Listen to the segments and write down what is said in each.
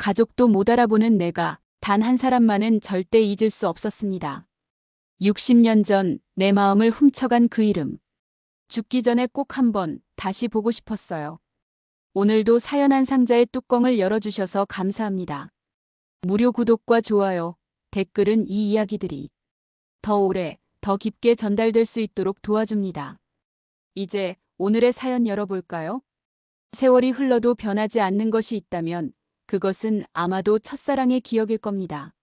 가족도 못 알아보는 내가 단 한 사람만은 절대 잊을 수 없었습니다. 60년 전 내 마음을 훔쳐간 그 이름. 죽기 전에 꼭 한번 다시 보고 싶었어요. 오늘도 사연 한 상자의 뚜껑을 열어주셔서 감사합니다. 무료 구독과 좋아요, 댓글은 이 이야기들이 더 오래, 더 깊게 전달될 수 있도록 도와줍니다. 이제 오늘의 사연 열어볼까요? 세월이 흘러도 변하지 않는 것이 있다면 그것은 아마도 첫사랑의 기억일 겁니다.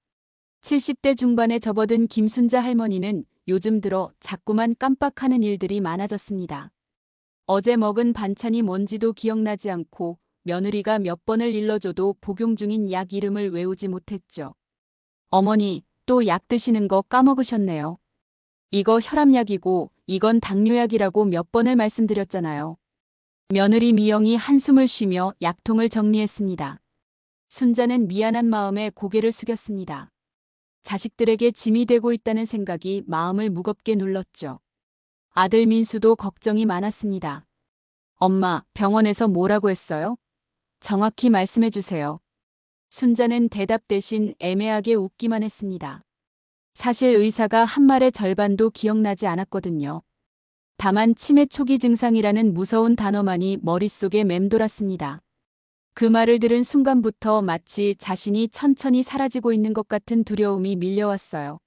70대 중반에 접어든 김순자 할머니는 요즘 들어 자꾸만 깜빡하는 일들이 많아졌습니다. 어제 먹은 반찬이 뭔지도 기억나지 않고 며느리가 몇 번을 일러줘도 복용 중인 약 이름을 외우지 못했죠. 어머니, 또 약 드시는 거 까먹으셨네요. 이거 혈압약이고 이건 당뇨약이라고 몇 번을 말씀드렸잖아요. 며느리 미영이 한숨을 쉬며 약통을 정리했습니다. 순자는 미안한 마음에 고개를 숙였습니다. 자식들에게 짐이 되고 있다는 생각이 마음을 무겁게 눌렀죠. 아들 민수도 걱정이 많았습니다. 엄마, 병원에서 뭐라고 했어요? 정확히 말씀해 주세요. 순자는 대답 대신 애매하게 웃기만 했습니다. 사실 의사가 한 말의 절반도 기억나지 않았거든요. 다만 치매 초기 증상이라는 무서운 단어만이 머릿속에 맴돌았습니다. 그 말을 들은 순간부터 마치 자신이 천천히 사라지고 있는 것 같은 두려움이 밀려왔어요.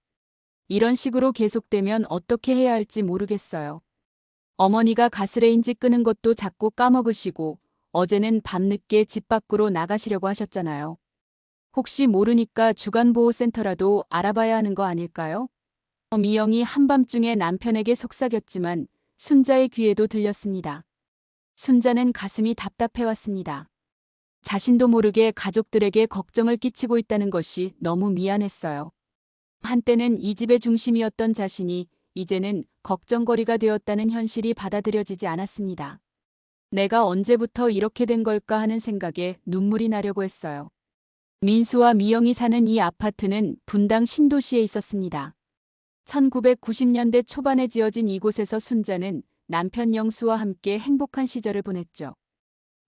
이런 식으로 계속되면 어떻게 해야 할지 모르겠어요. 어머니가 가스레인지 끄는 것도 자꾸 까먹으시고 어제는 밤늦게 집 밖으로 나가시려고 하셨잖아요. 혹시 모르니까 주간보호센터라도 알아봐야 하는 거 아닐까요? 미영이 한밤중에 남편에게 속삭였지만 순자의 귀에도 들렸습니다. 순자는 가슴이 답답해왔습니다. 자신도 모르게 가족들에게 걱정을 끼치고 있다는 것이 너무 미안했어요. 한때는 이 집의 중심이었던 자신이 이제는 걱정거리가 되었다는 현실이 받아들여지지 않았습니다. 내가 언제부터 이렇게 된 걸까 하는 생각에 눈물이 나려고 했어요. 민수와 미영이 사는 이 아파트는 분당 신도시에 있었습니다. 1990년대 초반에 지어진 이곳에서 순자는 남편 영수와 함께 행복한 시절을 보냈죠.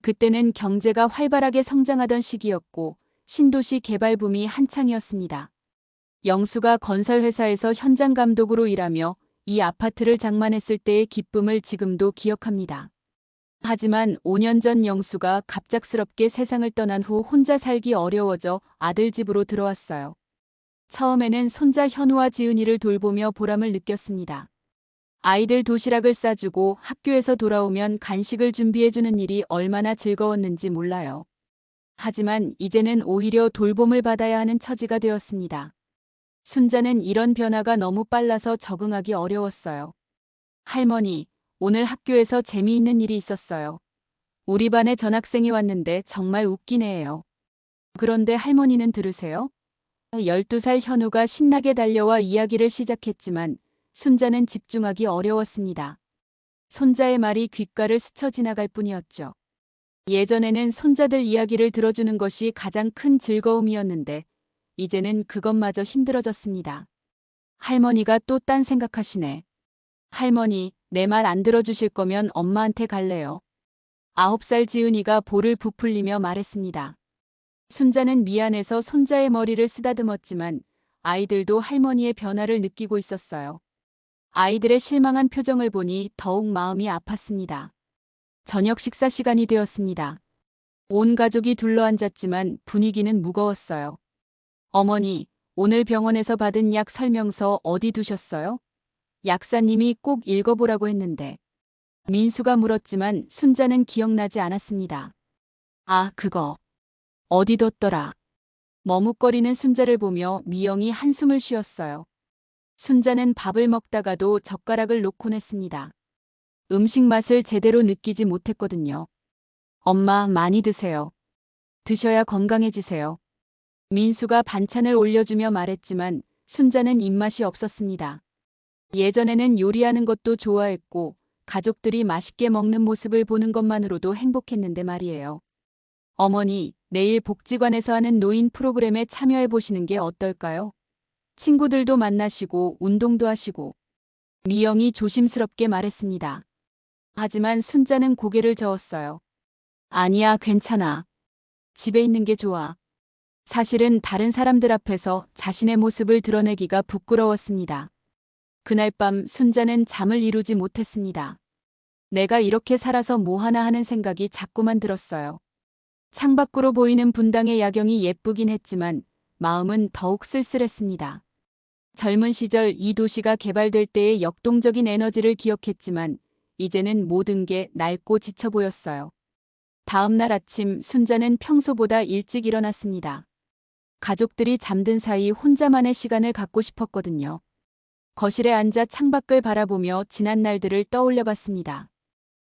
그때는 경제가 활발하게 성장하던 시기였고 신도시 개발 붐이 한창이었습니다. 영수가 건설회사에서 현장 감독으로 일하며 이 아파트를 장만했을 때의 기쁨을 지금도 기억합니다. 하지만 5년 전 영수가 갑작스럽게 세상을 떠난 후 혼자 살기 어려워져 아들 집으로 들어왔어요. 처음에는 손자 현우와 지은이를 돌보며 보람을 느꼈습니다. 아이들 도시락을 싸주고 학교에서 돌아오면 간식을 준비해주는 일이 얼마나 즐거웠는지 몰라요. 하지만 이제는 오히려 돌봄을 받아야 하는 처지가 되었습니다. 순자는 이런 변화가 너무 빨라서 적응하기 어려웠어요. 할머니, 오늘 학교에서 재미있는 일이 있었어요. 우리 반에 전학생이 왔는데 정말 웃긴 애예요. 그런데 할머니는 들으세요? 12살 현우가 신나게 달려와 이야기를 시작했지만 순자는 집중하기 어려웠습니다. 손자의 말이 귓가를 스쳐 지나갈 뿐이었죠. 예전에는 손자들 이야기를 들어주는 것이 가장 큰 즐거움이었는데 이제는 그것마저 힘들어졌습니다. 할머니가 또 딴 생각하시네. 할머니, 내 말 안 들어주실 거면 엄마한테 갈래요. 9살 지은이가 볼을 부풀리며 말했습니다. 순자는 미안해서 손자의 머리를 쓰다듬었지만 아이들도 할머니의 변화를 느끼고 있었어요. 아이들의 실망한 표정을 보니 더욱 마음이 아팠습니다. 저녁 식사 시간이 되었습니다. 온 가족이 둘러앉았지만 분위기는 무거웠어요. 어머니, 오늘 병원에서 받은 약 설명서 어디 두셨어요? 약사님이 꼭 읽어보라고 했는데. 민수가 물었지만 순자는 기억나지 않았습니다. 아, 그거. 어디 뒀더라. 머뭇거리는 순자를 보며 미영이 한숨을 쉬었어요. 순자는 밥을 먹다가도 젓가락을 놓곤 했습니다. 음식 맛을 제대로 느끼지 못했거든요. 엄마, 많이 드세요. 드셔야 건강해지세요. 민수가 반찬을 올려주며 말했지만 순자는 입맛이 없었습니다. 예전에는 요리하는 것도 좋아했고 가족들이 맛있게 먹는 모습을 보는 것만으로도 행복했는데 말이에요. 어머니, 내일 복지관에서 하는 노인 프로그램에 참여해 보시는 게 어떨까요? 친구들도 만나시고 운동도 하시고. 미영이 조심스럽게 말했습니다. 하지만 순자는 고개를 저었어요. 아니야, 괜찮아. 집에 있는 게 좋아. 사실은 다른 사람들 앞에서 자신의 모습을 드러내기가 부끄러웠습니다. 그날 밤 순자는 잠을 이루지 못했습니다. 내가 이렇게 살아서 뭐하나 하는 생각이 자꾸만 들었어요. 창밖으로 보이는 분당의 야경이 예쁘긴 했지만 마음은 더욱 쓸쓸했습니다. 젊은 시절 이 도시가 개발될 때의 역동적인 에너지를 기억했지만 이제는 모든 게 낡고 지쳐 보였어요. 다음 날 아침 순자는 평소보다 일찍 일어났습니다. 가족들이 잠든 사이 혼자만의 시간을 갖고 싶었거든요. 거실에 앉아 창밖을 바라보며 지난 날들을 떠올려 봤습니다.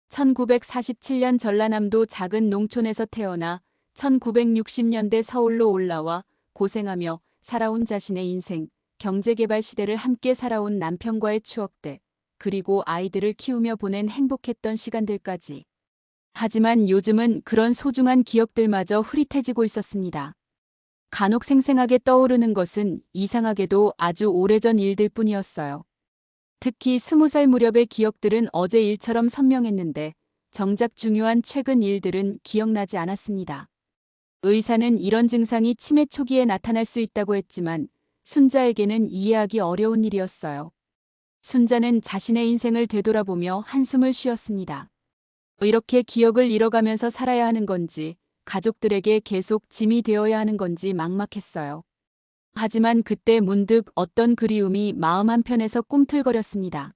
1947년 전라남도 작은 농촌에서 태어나 1960년대 서울로 올라와 고생하며 살아온 자신의 인생, 경제개발 시대를 함께 살아온 남편과의 추억들, 그리고 아이들을 키우며 보낸 행복했던 시간들까지. 하지만 요즘은 그런 소중한 기억들마저 흐릿해지고 있었습니다. 간혹 생생하게 떠오르는 것은 이상하게도 아주 오래전 일들 뿐이었어요. 특히 20살 무렵의 기억들은 어제 일처럼 선명했는데 정작 중요한 최근 일들은 기억나지 않았습니다. 의사는 이런 증상이 치매 초기에 나타날 수 있다고 했지만 순자에게는 이해하기 어려운 일이었어요. 순자는 자신의 인생을 되돌아보며 한숨을 쉬었습니다. 이렇게 기억을 잃어가면서 살아야 하는 건지, 가족들에게 계속 짐이 되어야 하는 건지 막막했어요. 하지만 그때 문득 어떤 그리움이 마음 한편에서 꿈틀거렸습니다.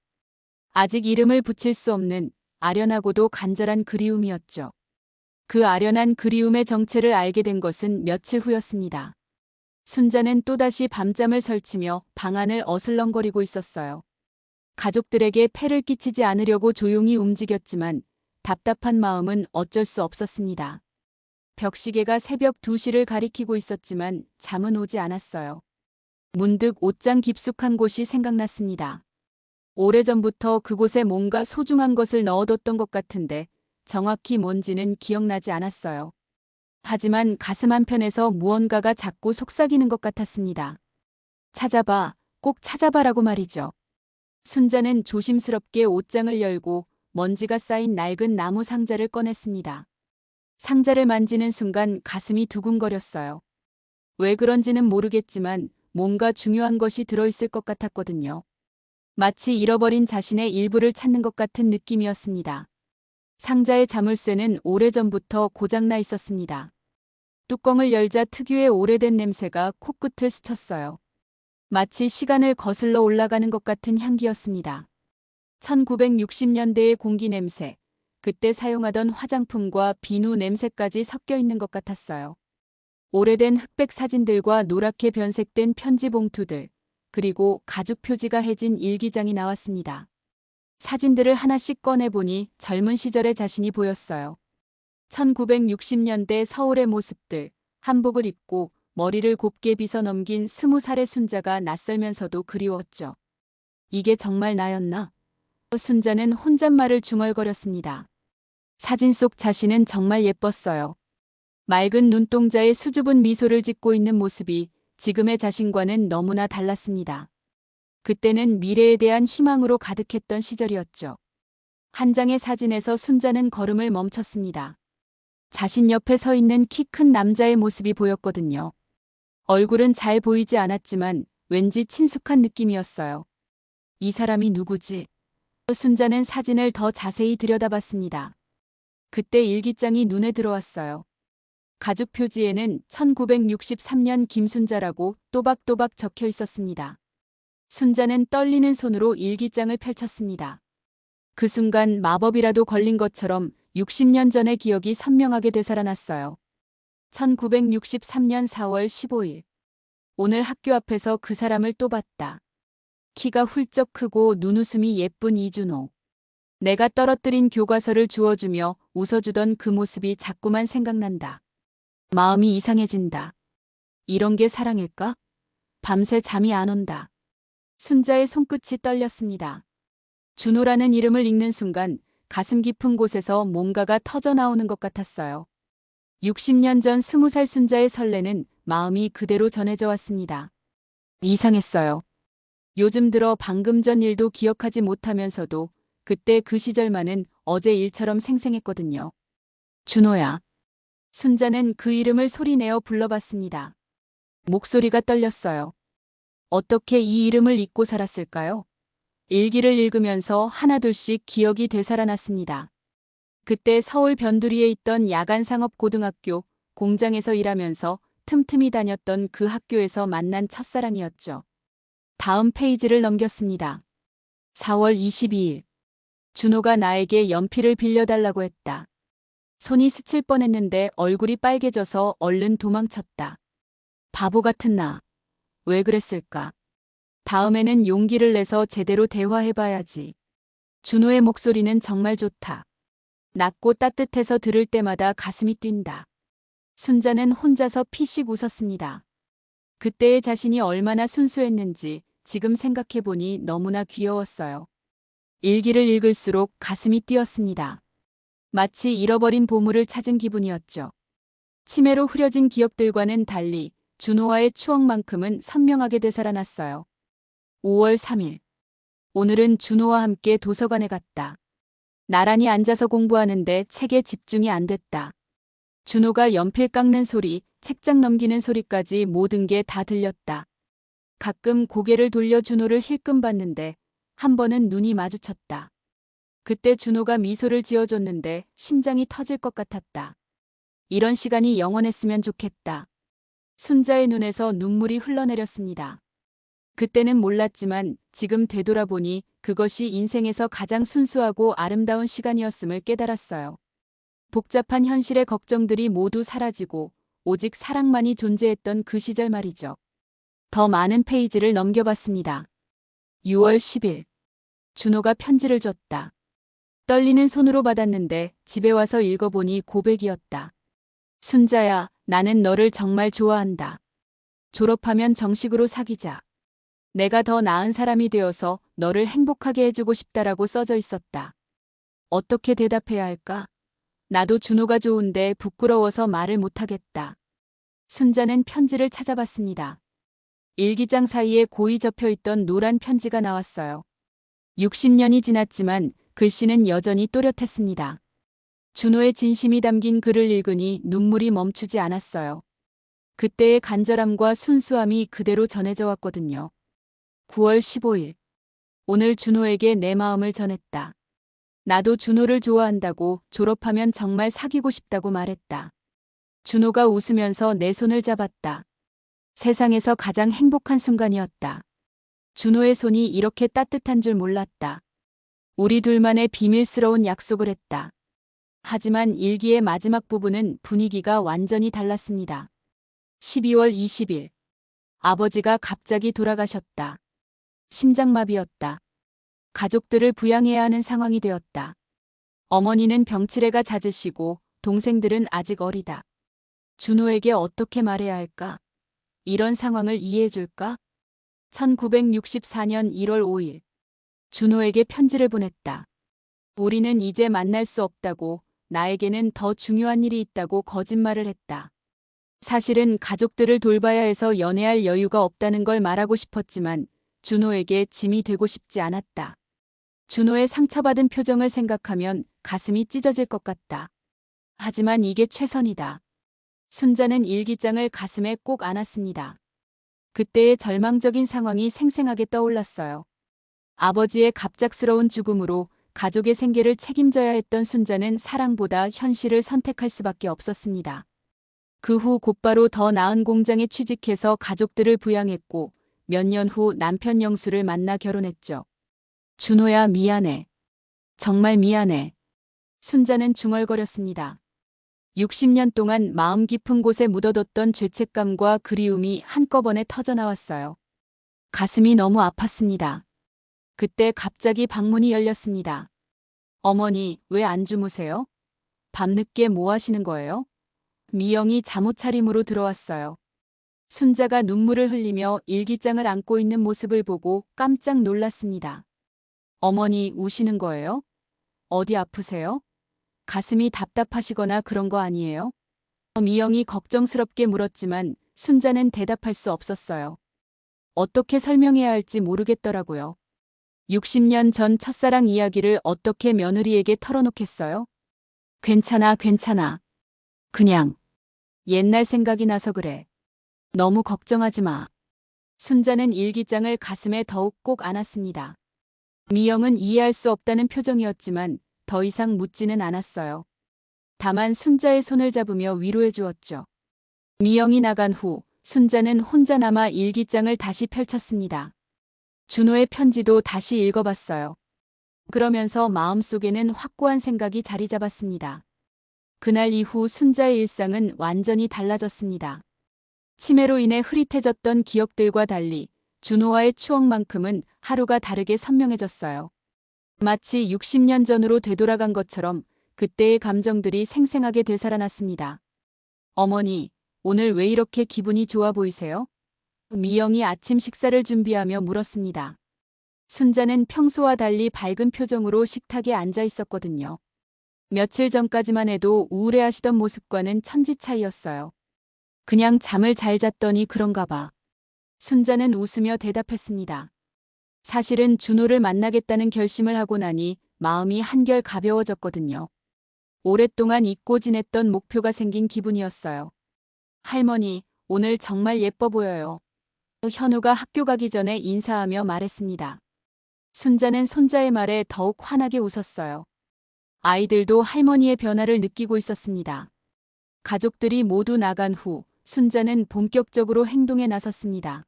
아직 이름을 붙일 수 없는 아련하고도 간절한 그리움이었죠. 그 아련한 그리움의 정체를 알게 된 것은 며칠 후였습니다. 순자는 또다시 밤잠을 설치며 방 안을 어슬렁거리고 있었어요. 가족들에게 폐를 끼치지 않으려고 조용히 움직였지만 답답한 마음은 어쩔 수 없었습니다. 벽시계가 새벽 2시를 가리키고 있었지만 잠은 오지 않았어요. 문득 옷장 깊숙한 곳이 생각났습니다. 오래전부터 그곳에 뭔가 소중한 것을 넣어뒀던 것 같은데 정확히 뭔지는 기억나지 않았어요. 하지만 가슴 한편에서 무언가가 자꾸 속삭이는 것 같았습니다. 찾아봐, 꼭 찾아봐라고 말이죠. 순자는 조심스럽게 옷장을 열고 먼지가 쌓인 낡은 나무 상자를 꺼냈습니다. 상자를 만지는 순간 가슴이 두근거렸어요. 왜 그런지는 모르겠지만 뭔가 중요한 것이 들어있을 것 같았거든요. 마치 잃어버린 자신의 일부를 찾는 것 같은 느낌이었습니다. 상자의 자물쇠는 오래전부터 고장나 있었습니다. 뚜껑을 열자 특유의 오래된 냄새가 코끝을 스쳤어요. 마치 시간을 거슬러 올라가는 것 같은 향기였습니다. 1960년대의 공기 냄새, 그때 사용하던 화장품과 비누 냄새까지 섞여 있는 것 같았어요. 오래된 흑백 사진들과 노랗게 변색된 편지 봉투들, 그리고 가죽 표지가 해진 일기장이 나왔습니다. 사진들을 하나씩 꺼내보니 젊은 시절의 자신이 보였어요. 1960년대 서울의 모습들, 한복을 입고 머리를 곱게 빗어 넘긴 20살의 순자가 낯설면서도 그리웠죠. 이게 정말 나였나? 순자는 혼잣말을 중얼거렸습니다. 사진 속 자신은 정말 예뻤어요. 맑은 눈동자에 수줍은 미소를 짓고 있는 모습이 지금의 자신과는 너무나 달랐습니다. 그때는 미래에 대한 희망으로 가득했던 시절이었죠. 한 장의 사진에서 순자는 걸음을 멈췄습니다. 자신 옆에 서 있는 키 큰 남자의 모습이 보였거든요. 얼굴은 잘 보이지 않았지만 왠지 친숙한 느낌이었어요. 이 사람이 누구지? 순자는 사진을 더 자세히 들여다봤습니다. 그때 일기장이 눈에 들어왔어요. 가죽 표지에는 1963년 김순자라고 또박또박 적혀 있었습니다. 순자는 떨리는 손으로 일기장을 펼쳤습니다. 그 순간 마법이라도 걸린 것처럼 60년 전의 기억이 선명하게 되살아났어요. 1963년 4월 15일. 오늘 학교 앞에서 그 사람을 또 봤다. 키가 훌쩍 크고 눈웃음이 예쁜 이준호. 내가 떨어뜨린 교과서를 주워주며 웃어주던 그 모습이 자꾸만 생각난다. 마음이 이상해진다. 이런 게 사랑일까? 밤새 잠이 안 온다. 순자의 손끝이 떨렸습니다. 준호라는 이름을 읽는 순간 가슴 깊은 곳에서 뭔가가 터져나오는 것 같았어요. 60년 전 20살 순자의 설레는 마음이 그대로 전해져 왔습니다. 이상했어요. 요즘 들어 방금 전 일도 기억하지 못하면서도 그때 그 시절만은 어제 일처럼 생생했거든요. 준호야. 순자는 그 이름을 소리내어 불러봤습니다. 목소리가 떨렸어요. 어떻게 이 이름을 잊고 살았을까요? 일기를 읽으면서 하나둘씩 기억이 되살아났습니다. 그때 서울 변두리에 있던 야간상업고등학교 공장에서 일하면서 틈틈이 다녔던 그 학교에서 만난 첫사랑이었죠. 다음 페이지를 넘겼습니다. 4월 22일. 준호가 나에게 연필을 빌려달라고 했다. 손이 스칠 뻔했는데 얼굴이 빨개져서 얼른 도망쳤다. 바보 같은 나. 왜 그랬을까? 다음에는 용기를 내서 제대로 대화해봐야지. 준호의 목소리는 정말 좋다. 낮고 따뜻해서 들을 때마다 가슴이 뛴다. 순자는 혼자서 피식 웃었습니다. 그때의 자신이 얼마나 순수했는지 지금 생각해보니 너무나 귀여웠어요. 일기를 읽을수록 가슴이 뛰었습니다. 마치 잃어버린 보물을 찾은 기분이었죠. 치매로 흐려진 기억들과는 달리 준호와의 추억만큼은 선명하게 되살아났어요. 5월 3일. 오늘은 준호와 함께 도서관에 갔다. 나란히 앉아서 공부하는데 책에 집중이 안 됐다. 준호가 연필 깎는 소리, 책장 넘기는 소리까지 모든 게 다 들렸다. 가끔 고개를 돌려 준호를 힐끔 봤는데 한 번은 눈이 마주쳤다. 그때 준호가 미소를 지어줬는데 심장이 터질 것 같았다. 이런 시간이 영원했으면 좋겠다. 순자의 눈에서 눈물이 흘러내렸습니다. 그때는 몰랐지만 지금 되돌아보니 그것이 인생에서 가장 순수하고 아름다운 시간이었음을 깨달았어요. 복잡한 현실의 걱정들이 모두 사라지고 오직 사랑만이 존재했던 그 시절 말이죠. 더 많은 페이지를 넘겨봤습니다. 6월 10일. 준호가 편지를 줬다. 떨리는 손으로 받았는데 집에 와서 읽어보니 고백이었다. 순자야, 나는 너를 정말 좋아한다. 졸업하면 정식으로 사귀자. 내가 더 나은 사람이 되어서 너를 행복하게 해주고 싶다라고 써져 있었다. 어떻게 대답해야 할까? 나도 준호가 좋은데 부끄러워서 말을 못하겠다. 순자는 편지를 찾아봤습니다. 일기장 사이에 고이 접혀있던 노란 편지가 나왔어요. 60년이 지났지만 글씨는 여전히 또렷했습니다. 준호의 진심이 담긴 글을 읽으니 눈물이 멈추지 않았어요. 그때의 간절함과 순수함이 그대로 전해져 왔거든요. 9월 15일. 오늘 준호에게 내 마음을 전했다. 나도 준호를 좋아한다고 졸업하면 정말 사귀고 싶다고 말했다. 준호가 웃으면서 내 손을 잡았다. 세상에서 가장 행복한 순간이었다. 준호의 손이 이렇게 따뜻한 줄 몰랐다. 우리 둘만의 비밀스러운 약속을 했다. 하지만 일기의 마지막 부분은 분위기가 완전히 달랐습니다. 12월 20일. 아버지가 갑자기 돌아가셨다. 심장마비였다. 가족들을 부양해야 하는 상황이 되었다. 어머니는 병치레가 잦으시고 동생들은 아직 어리다. 준호에게 어떻게 말해야 할까? 이런 상황을 이해해줄까? 1964년 1월 5일. 준호에게 편지를 보냈다. 우리는 이제 만날 수 없다고, 나에게는 더 중요한 일이 있다고 거짓말을 했다. 사실은 가족들을 돌봐야 해서 연애할 여유가 없다는 걸 말하고 싶었지만 준호에게 짐이 되고 싶지 않았다. 준호의 상처받은 표정을 생각하면 가슴이 찢어질 것 같다. 하지만 이게 최선이다. 순자는 일기장을 가슴에 꼭 안았습니다. 그때의 절망적인 상황이 생생하게 떠올랐어요. 아버지의 갑작스러운 죽음으로 가족의 생계를 책임져야 했던 순자는 사랑보다 현실을 선택할 수밖에 없었습니다. 그 후 곧바로 더 나은 공장에 취직해서 가족들을 부양했고 몇 년 후 남편 영수를 만나 결혼했죠. 준호야, 미안해. 정말 미안해. 순자는 중얼거렸습니다. 60년 동안 마음 깊은 곳에 묻어뒀던 죄책감과 그리움이 한꺼번에 터져나왔어요. 가슴이 너무 아팠습니다. 그때 갑자기 방문이 열렸습니다. 어머니, 왜 안 주무세요? 밤늦게 뭐 하시는 거예요? 미영이 잠옷차림으로 들어왔어요. 순자가 눈물을 흘리며 일기장을 안고 있는 모습을 보고 깜짝 놀랐습니다. 어머니, 우시는 거예요? 어디 아프세요? 가슴이 답답하시거나 그런 거 아니에요? 미영이 걱정스럽게 물었지만 순자는 대답할 수 없었어요. 어떻게 설명해야 할지 모르겠더라고요. 60년 전 첫사랑 이야기를 어떻게 며느리에게 털어놓겠어요? 괜찮아, 괜찮아. 그냥 옛날 생각이 나서 그래. 너무 걱정하지 마. 순자는 일기장을 가슴에 더욱 꼭 안았습니다. 미영은 이해할 수 없다는 표정이었지만 더 이상 묻지는 않았어요. 다만 순자의 손을 잡으며 위로해 주었죠. 미영이 나간 후 순자는 혼자 남아 일기장을 다시 펼쳤습니다. 준호의 편지도 다시 읽어봤어요. 그러면서 마음속에는 확고한 생각이 자리 잡았습니다. 그날 이후 순자의 일상은 완전히 달라졌습니다. 치매로 인해 흐릿해졌던 기억들과 달리 준호와의 추억만큼은 하루가 다르게 선명해졌어요. 마치 60년 전으로 되돌아간 것처럼 그때의 감정들이 생생하게 되살아났습니다. 어머니, 오늘 왜 이렇게 기분이 좋아 보이세요? 미영이 아침 식사를 준비하며 물었습니다. 순자는 평소와 달리 밝은 표정으로 식탁에 앉아 있었거든요. 며칠 전까지만 해도 우울해하시던 모습과는 천지 차이였어요. 그냥 잠을 잘 잤더니 그런가 봐. 순자는 웃으며 대답했습니다. 사실은 준호를 만나겠다는 결심을 하고 나니 마음이 한결 가벼워졌거든요. 오랫동안 잊고 지냈던 목표가 생긴 기분이었어요. 할머니, 오늘 정말 예뻐 보여요. 현우가 학교 가기 전에 인사하며 말했습니다. 순자는 손자의 말에 더욱 환하게 웃었어요. 아이들도 할머니의 변화를 느끼고 있었습니다. 가족들이 모두 나간 후 순자는 본격적으로 행동에 나섰습니다.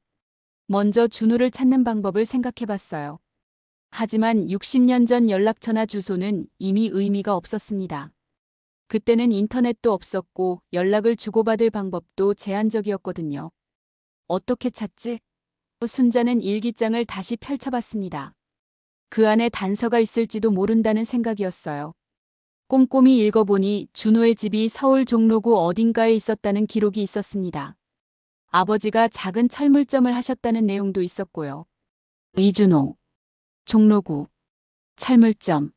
먼저 준호를 찾는 방법을 생각해봤어요. 하지만 60년 전 연락처나 주소는 이미 의미가 없었습니다. 그때는 인터넷도 없었고 연락을 주고받을 방법도 제한적이었거든요. 어떻게 찾지? 순자는 일기장을 다시 펼쳐봤습니다. 그 안에 단서가 있을지도 모른다는 생각이었어요. 꼼꼼히 읽어보니 준호의 집이 서울 종로구 어딘가에 있었다는 기록이 있었습니다. 아버지가 작은 철물점을 하셨다는 내용도 있었고요. 이준호, 종로구, 철물점.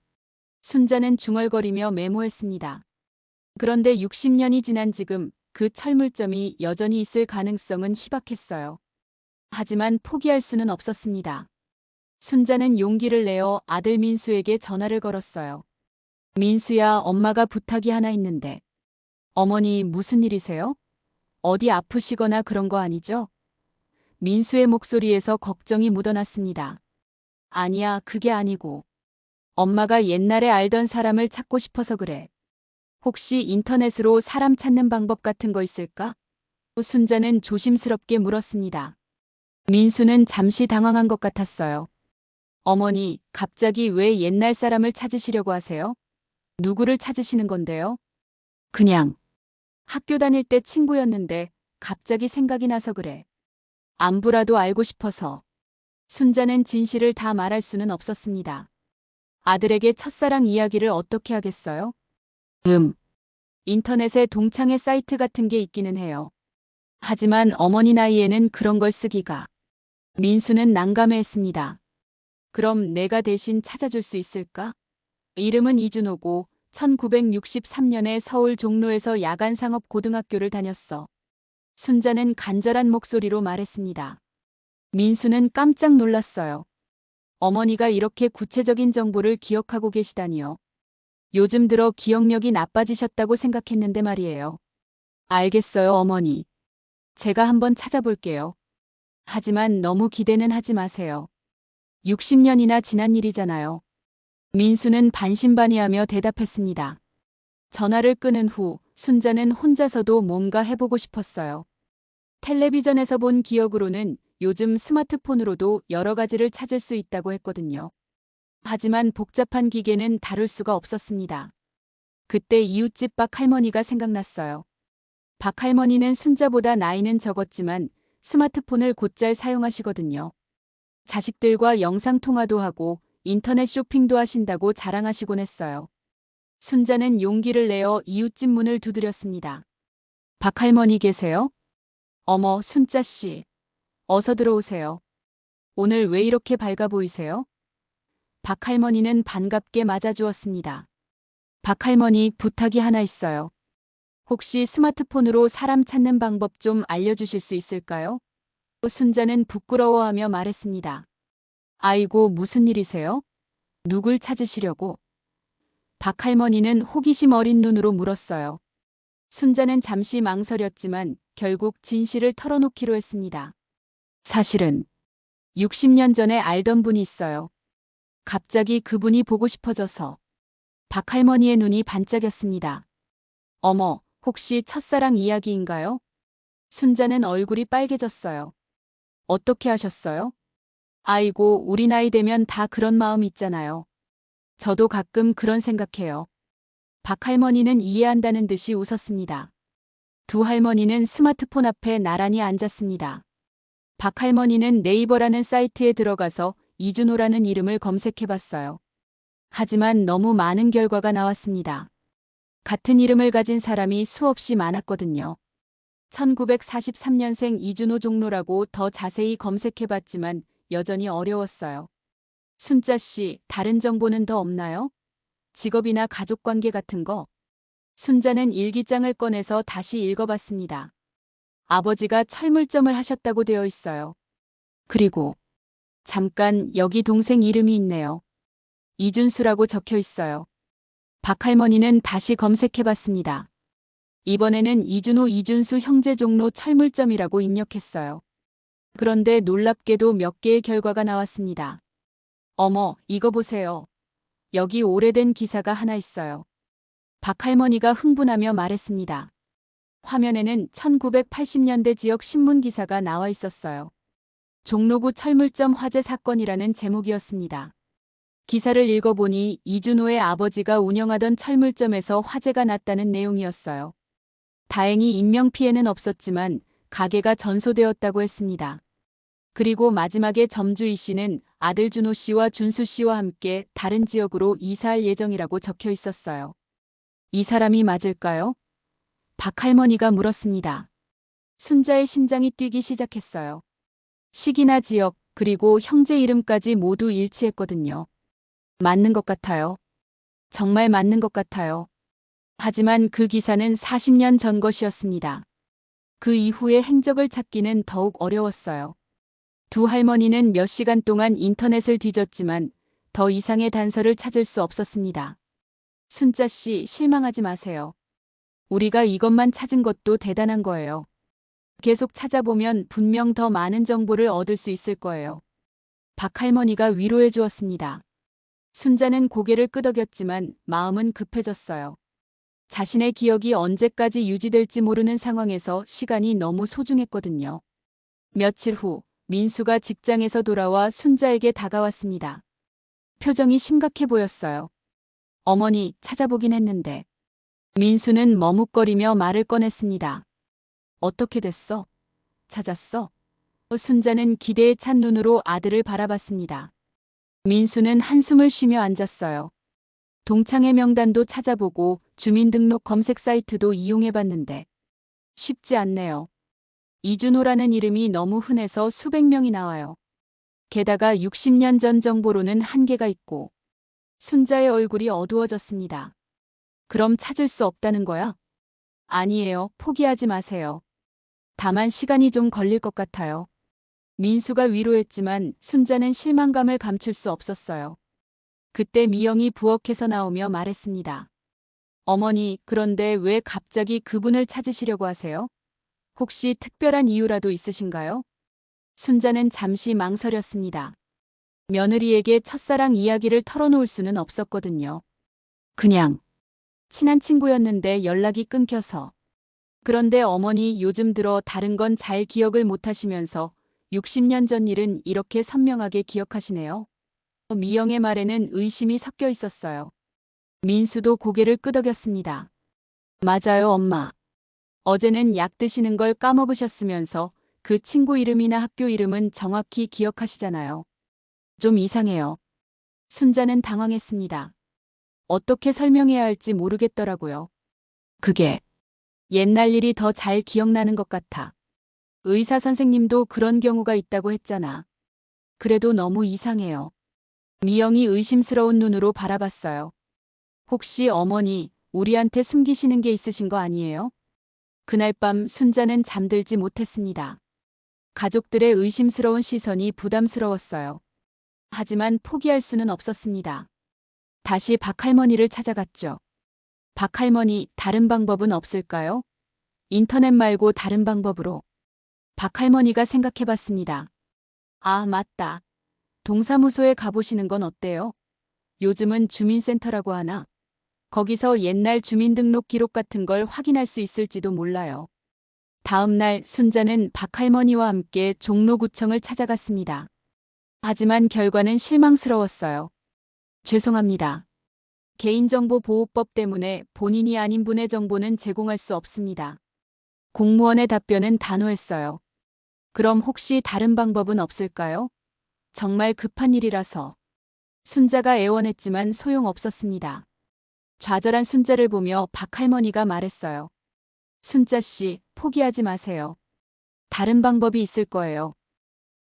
순자는 중얼거리며 메모했습니다. 그런데 60년이 지난 지금 그 철물점이 여전히 있을 가능성은 희박했어요. 하지만 포기할 수는 없었습니다. 순자는 용기를 내어 아들 민수에게 전화를 걸었어요. 민수야, 엄마가 부탁이 하나 있는데. 어머니, 무슨 일이세요? 어디 아프시거나 그런 거 아니죠? 민수의 목소리에서 걱정이 묻어났습니다. 아니야, 그게 아니고. 엄마가 옛날에 알던 사람을 찾고 싶어서 그래. 혹시 인터넷으로 사람 찾는 방법 같은 거 있을까? 순자는 조심스럽게 물었습니다. 민수는 잠시 당황한 것 같았어요. 어머니, 갑자기 왜 옛날 사람을 찾으시려고 하세요? 누구를 찾으시는 건데요? 그냥 학교 다닐 때 친구였는데 갑자기 생각이 나서 그래. 안부라도 알고 싶어서. 순자는 진실을 다 말할 수는 없었습니다. 아들에게 첫사랑 이야기를 어떻게 하겠어요? 인터넷에 동창회 사이트 같은 게 있기는 해요. 하지만 어머니 나이에는 그런 걸 쓰기가. 민수는 난감해했습니다. 그럼 내가 대신 찾아줄 수 있을까? 이름은 이준호고 1963년에 서울 종로에서 야간상업고등학교를 다녔어. 순자는 간절한 목소리로 말했습니다. 민수는 깜짝 놀랐어요. 어머니가 이렇게 구체적인 정보를 기억하고 계시다니요. 요즘 들어 기억력이 나빠지셨다고 생각했는데 말이에요. 알겠어요, 어머니. 제가 한번 찾아볼게요. 하지만 너무 기대는 하지 마세요. 60년이나 지난 일이잖아요. 민수는 반신반의하며 대답했습니다. 전화를 끊은 후 순자는 혼자서도 뭔가 해보고 싶었어요. 텔레비전에서 본 기억으로는 요즘 스마트폰으로도 여러 가지를 찾을 수 있다고 했거든요. 하지만 복잡한 기계는 다룰 수가 없었습니다. 그때 이웃집 박 할머니가 생각났어요. 박 할머니는 순자보다 나이는 적었지만 스마트폰을 곧잘 사용하시거든요. 자식들과 영상통화도 하고 인터넷 쇼핑도 하신다고 자랑하시곤 했어요. 순자는 용기를 내어 이웃집 문을 두드렸습니다. 박 할머니 계세요? 어머, 순자 씨. 어서 들어오세요. 오늘 왜 이렇게 밝아 보이세요? 박 할머니는 반갑게 맞아주었습니다. 박 할머니, 부탁이 하나 있어요. 혹시 스마트폰으로 사람 찾는 방법 좀 알려주실 수 있을까요? 순자는 부끄러워하며 말했습니다. 아이고, 무슨 일이세요? 누굴 찾으시려고? 박 할머니는 호기심 어린 눈으로 물었어요. 순자는 잠시 망설였지만 결국 진실을 털어놓기로 했습니다. 사실은 60년 전에 알던 분이 있어요. 갑자기 그분이 보고 싶어져서 박할머니의 눈이 반짝였습니다. 어머, 혹시 첫사랑 이야기인가요? 순자는 얼굴이 빨개졌어요. 어떻게 하셨어요? 아이고, 우리 나이 되면 다 그런 마음 있잖아요. 저도 가끔 그런 생각해요. 박할머니는 이해한다는 듯이 웃었습니다. 두 할머니는 스마트폰 앞에 나란히 앉았습니다. 박할머니는 네이버라는 사이트에 들어가서 이준호라는 이름을 검색해봤어요. 하지만 너무 많은 결과가 나왔습니다. 같은 이름을 가진 사람이 수없이 많았거든요. 1943년생 이준호 종로라고 더 자세히 검색해봤지만 여전히 어려웠어요. 순자 씨, 다른 정보는 더 없나요? 직업이나 가족관계 같은 거? 순자는 일기장을 꺼내서 다시 읽어봤습니다. 아버지가 철물점을 하셨다고 되어 있어요. 그리고 잠깐 여기 동생 이름이 있네요. 이준수라고 적혀 있어요. 박할머니는 다시 검색해봤습니다. 이번에는 이준호 이준수 형제 종로 철물점이라고 입력했어요. 그런데 놀랍게도 몇 개의 결과가 나왔습니다. 어머, 이거 보세요. 여기 오래된 기사가 하나 있어요. 박할머니가 흥분하며 말했습니다. 화면에는 1980년대 지역 신문 기사가 나와 있었어요. 종로구 철물점 화재 사건이라는 제목이었습니다. 기사를 읽어보니 이준호의 아버지가 운영하던 철물점에서 화재가 났다는 내용이었어요. 다행히 인명피해는 없었지만 가게가 전소되었다고 했습니다. 그리고 마지막에 점주 이 씨는 아들 준호 씨와 준수 씨와 함께 다른 지역으로 이사할 예정이라고 적혀 있었어요. 이 사람이 맞을까요? 박할머니가 물었습니다. 순자의 심장이 뛰기 시작했어요. 시기나 지역, 그리고 형제 이름까지 모두 일치했거든요. 맞는 것 같아요. 정말 맞는 것 같아요. 하지만 그 기사는 40년 전 것이었습니다. 그 이후의 행적을 찾기는 더욱 어려웠어요. 두 할머니는 몇 시간 동안 인터넷을 뒤졌지만 더 이상의 단서를 찾을 수 없었습니다. 순자 씨, 실망하지 마세요. 우리가 이것만 찾은 것도 대단한 거예요. 계속 찾아보면 분명 더 많은 정보를 얻을 수 있을 거예요. 박할머니가 위로해 주었습니다. 순자는 고개를 끄덕였지만 마음은 급해졌어요. 자신의 기억이 언제까지 유지될지 모르는 상황에서 시간이 너무 소중했거든요. 며칠 후 민수가 직장에서 돌아와 순자에게 다가왔습니다. 표정이 심각해 보였어요. 어머니, 찾아보긴 했는데. 민수는 머뭇거리며 말을 꺼냈습니다. 어떻게 됐어? 찾았어? 순자는 기대에 찬 눈으로 아들을 바라봤습니다. 민수는 한숨을 쉬며 앉았어요. 동창회 명단도 찾아보고 주민등록 검색 사이트도 이용해봤는데 쉽지 않네요. 이준호라는 이름이 너무 흔해서 수백 명이 나와요. 게다가 60년 전 정보로는 한계가 있고. 순자의 얼굴이 어두워졌습니다. 그럼 찾을 수 없다는 거야? 아니에요. 포기하지 마세요. 다만 시간이 좀 걸릴 것 같아요. 민수가 위로했지만 순자는 실망감을 감출 수 없었어요. 그때 미영이 부엌에서 나오며 말했습니다. 어머니, 그런데 왜 갑자기 그분을 찾으시려고 하세요? 혹시 특별한 이유라도 있으신가요? 순자는 잠시 망설였습니다. 며느리에게 첫사랑 이야기를 털어놓을 수는 없었거든요. 그냥 친한 친구였는데 연락이 끊겨서. 그런데 어머니 요즘 들어 다른 건 잘 기억을 못하시면서 60년 전 일은 이렇게 선명하게 기억하시네요. 미영의 말에는 의심이 섞여 있었어요. 민수도 고개를 끄덕였습니다. 맞아요, 엄마. 어제는 약 드시는 걸 까먹으셨으면서 그 친구 이름이나 학교 이름은 정확히 기억하시잖아요. 좀 이상해요. 순자는 당황했습니다. 어떻게 설명해야 할지 모르겠더라고요. 그게 옛날 일이 더 잘 기억나는 것 같아. 의사 선생님도 그런 경우가 있다고 했잖아. 그래도 너무 이상해요. 미영이 의심스러운 눈으로 바라봤어요. 혹시 어머니, 우리한테 숨기시는 게 있으신 거 아니에요? 그날 밤 순자는 잠들지 못했습니다. 가족들의 의심스러운 시선이 부담스러웠어요. 하지만 포기할 수는 없었습니다. 다시 박할머니를 찾아갔죠. 박할머니, 다른 방법은 없을까요? 인터넷 말고 다른 방법으로. 박할머니가 생각해봤습니다. 아, 맞다. 동사무소에 가보시는 건 어때요? 요즘은 주민센터라고 하나? 거기서 옛날 주민등록 기록 같은 걸 확인할 수 있을지도 몰라요. 다음 날 순자는 박할머니와 함께 종로구청을 찾아갔습니다. 하지만 결과는 실망스러웠어요. 죄송합니다. 개인정보보호법 때문에 본인이 아닌 분의 정보는 제공할 수 없습니다. 공무원의 답변은 단호했어요. 그럼 혹시 다른 방법은 없을까요? 정말 급한 일이라서. 순자가 애원했지만 소용없었습니다. 좌절한 순자를 보며 박할머니가 말했어요. 순자 씨, 포기하지 마세요. 다른 방법이 있을 거예요.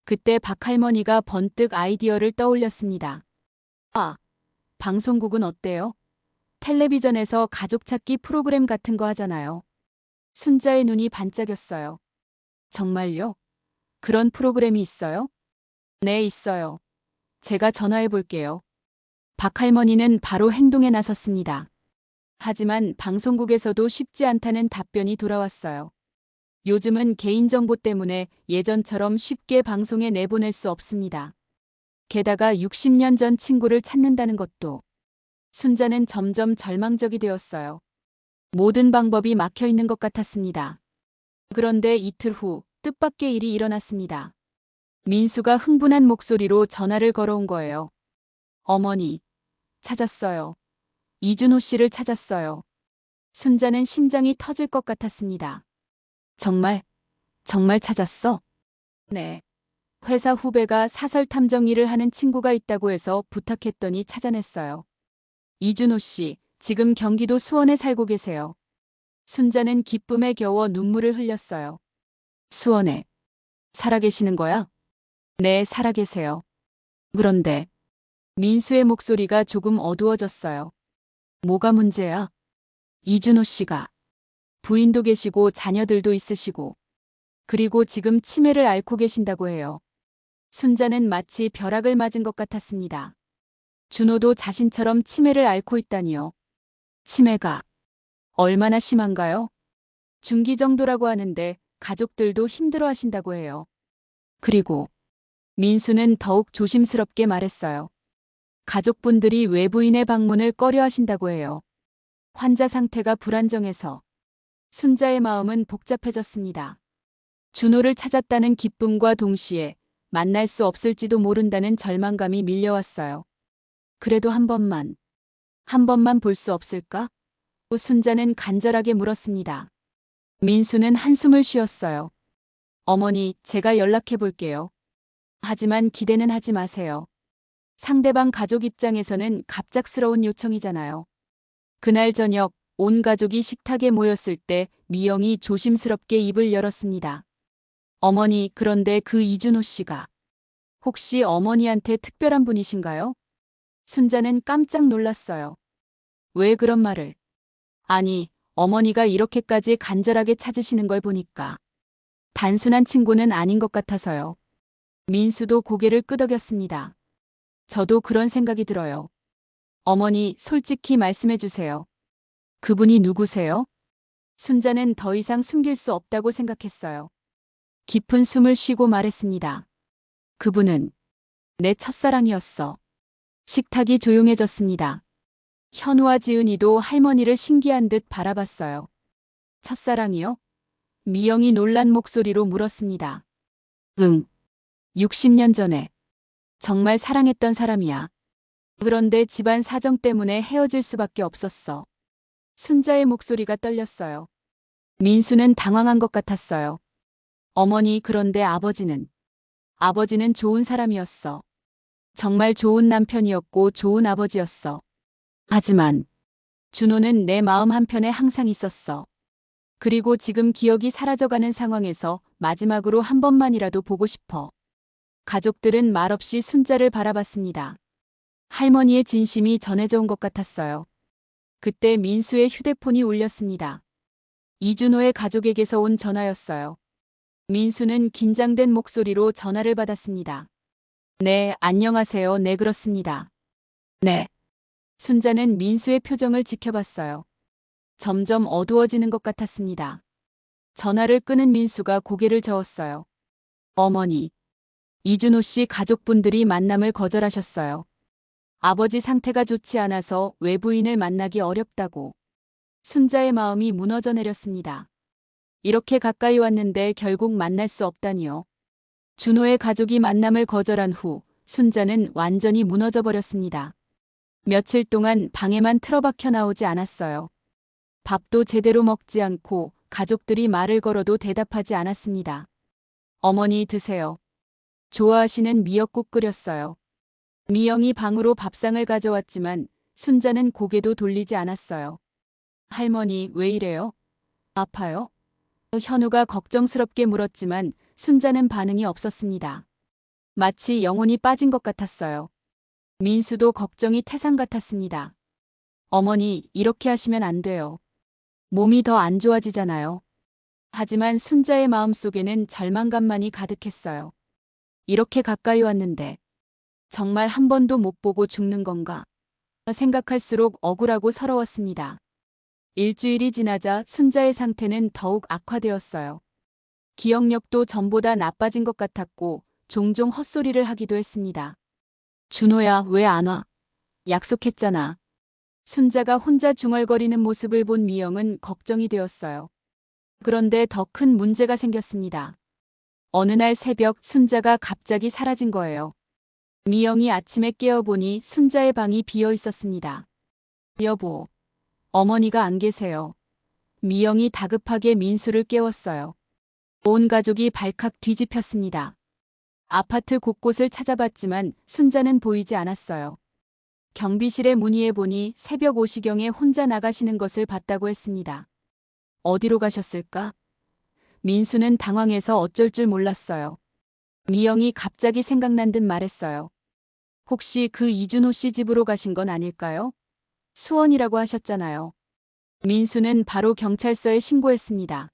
그때 박할머니가 번뜩 아이디어를 떠올렸습니다. 아, 방송국은 어때요? 텔레비전에서 가족 찾기 프로그램 같은 거 하잖아요. 순자의 눈이 반짝였어요. 정말요? 그런 프로그램이 있어요? 네, 있어요. 제가 전화해 볼게요. 박할머니는 바로 행동에 나섰습니다. 하지만 방송국에서도 쉽지 않다는 답변이 돌아왔어요. 요즘은 개인정보 때문에 예전처럼 쉽게 방송에 내보낼 수 없습니다. 게다가 60년 전 친구를 찾는다는 것도. 순자는 점점 절망적이 되었어요. 모든 방법이 막혀 있는 것 같았습니다. 그런데 이틀 후 뜻밖의 일이 일어났습니다. 민수가 흥분한 목소리로 전화를 걸어온 거예요. 어머니, 찾았어요. 이준호 씨를 찾았어요. 순자는 심장이 터질 것 같았습니다. 정말, 정말 찾았어? 네. 회사 후배가 사설 탐정 일을 하는 친구가 있다고 해서 부탁했더니 찾아냈어요. 이준호 씨, 지금 경기도 수원에 살고 계세요. 순자는 기쁨에 겨워 눈물을 흘렸어요. 수원에 살아계시는 거야? 네, 살아계세요. 그런데 민수의 목소리가 조금 어두워졌어요. 뭐가 문제야? 이준호 씨가 부인도 계시고 자녀들도 있으시고 그리고 지금 치매를 앓고 계신다고 해요. 순자는 마치 벼락을 맞은 것 같았습니다. 준호도 자신처럼 치매를 앓고 있다니요. 치매가 얼마나 심한가요? 중기 정도라고 하는데 가족들도 힘들어 하신다고 해요. 그리고 민수는 더욱 조심스럽게 말했어요. 가족분들이 외부인의 방문을 꺼려 하신다고 해요. 환자 상태가 불안정해서 순자의 마음은 복잡해졌습니다. 준호를 찾았다는 기쁨과 동시에 만날 수 없을지도 모른다는 절망감이 밀려왔어요. 그래도 한 번만 볼 수 없을까? 순자는 간절하게 물었습니다. 민수는 한숨을 쉬었어요. 어머니, 제가 연락해 볼게요. 하지만 기대는 하지 마세요. 상대방 가족 입장에서는 갑작스러운 요청이잖아요. 그날 저녁 온 가족이 식탁에 모였을 때 미영이 조심스럽게 입을 열었습니다. 어머니, 그런데 그 이준호 씨가 혹시 어머니한테 특별한 분이신가요? 순자는 깜짝 놀랐어요. 왜 그런 말을? 아니, 어머니가 이렇게까지 간절하게 찾으시는 걸 보니까 단순한 친구는 아닌 것 같아서요. 민수도 고개를 끄덕였습니다. 저도 그런 생각이 들어요. 어머니, 솔직히 말씀해 주세요. 그분이 누구세요? 순자는 더 이상 숨길 수 없다고 생각했어요. 깊은 숨을 쉬고 말했습니다. 그분은 내 첫사랑이었어. 식탁이 조용해졌습니다. 현우와 지은이도 할머니를 신기한 듯 바라봤어요. 첫사랑이요? 미영이 놀란 목소리로 물었습니다. 응. 60년 전에. 정말 사랑했던 사람이야. 그런데 집안 사정 때문에 헤어질 수밖에 없었어. 순자의 목소리가 떨렸어요. 민수는 당황한 것 같았어요. 어머니, 그런데 아버지는? 아버지는 좋은 사람이었어. 정말 좋은 남편이었고 좋은 아버지였어. 하지만 준호는 내 마음 한편에 항상 있었어. 그리고 지금 기억이 사라져가는 상황에서 마지막으로 한 번만이라도 보고 싶어. 가족들은 말없이 순자를 바라봤습니다. 할머니의 진심이 전해져 온 것 같았어요. 그때 민수의 휴대폰이 울렸습니다. 이준호의 가족에게서 온 전화였어요. 민수는 긴장된 목소리로 전화를 받았습니다. 네, 안녕하세요. 네, 그렇습니다. 네. 순자는 민수의 표정을 지켜봤어요. 점점 어두워지는 것 같았습니다. 전화를 끄는 민수가 고개를 저었어요. 어머니, 이준호 씨 가족분들이 만남을 거절하셨어요. 아버지 상태가 좋지 않아서 외부인을 만나기 어렵다고. 순자의 마음이 무너져 내렸습니다. 이렇게 가까이 왔는데 결국 만날 수 없다니요. 준호의 가족이 만남을 거절한 후 순자는 완전히 무너져 버렸습니다. 며칠 동안 방에만 틀어박혀 나오지 않았어요. 밥도 제대로 먹지 않고 가족들이 말을 걸어도 대답하지 않았습니다. 어머니 드세요. 좋아하시는 미역국 끓였어요. 미영이 방으로 밥상을 가져왔지만 순자는 고개도 돌리지 않았어요. 할머니 왜 이래요? 아파요? 현우가 걱정스럽게 물었지만 순자는 반응이 없었습니다. 마치 영혼이 빠진 것 같았어요. 민수도 걱정이 태산 같았습니다. 어머니 이렇게 하시면 안 돼요. 몸이 더 안 좋아지잖아요. 하지만 순자의 마음속에는 절망감만이 가득했어요. 이렇게 가까이 왔는데 정말 한 번도 못 보고 죽는 건가? 생각할수록 억울하고 서러웠습니다. 일주일이 지나자 순자의 상태는 더욱 악화되었어요. 기억력도 전보다 나빠진 것 같았고 종종 헛소리를 하기도 했습니다. 준호야, 왜 안 와? 약속했잖아. 순자가 혼자 중얼거리는 모습을 본 미영은 걱정이 되었어요. 그런데 더 큰 문제가 생겼습니다. 어느 날 새벽 순자가 갑자기 사라진 거예요. 미영이 아침에 깨어보니 순자의 방이 비어 있었습니다. 여보, 어머니가 안 계세요. 미영이 다급하게 민수를 깨웠어요. 온 가족이 발칵 뒤집혔습니다. 아파트 곳곳을 찾아봤지만 순자는 보이지 않았어요. 경비실에 문의해보니 새벽 5시경에 혼자 나가시는 것을 봤다고 했습니다. 어디로 가셨을까? 민수는 당황해서 어쩔 줄 몰랐어요. 미영이 갑자기 생각난 듯 말했어요. 혹시 그 이준호 씨 집으로 가신 건 아닐까요? 수원이라고 하셨잖아요. 민수는 바로 경찰서에 신고했습니다.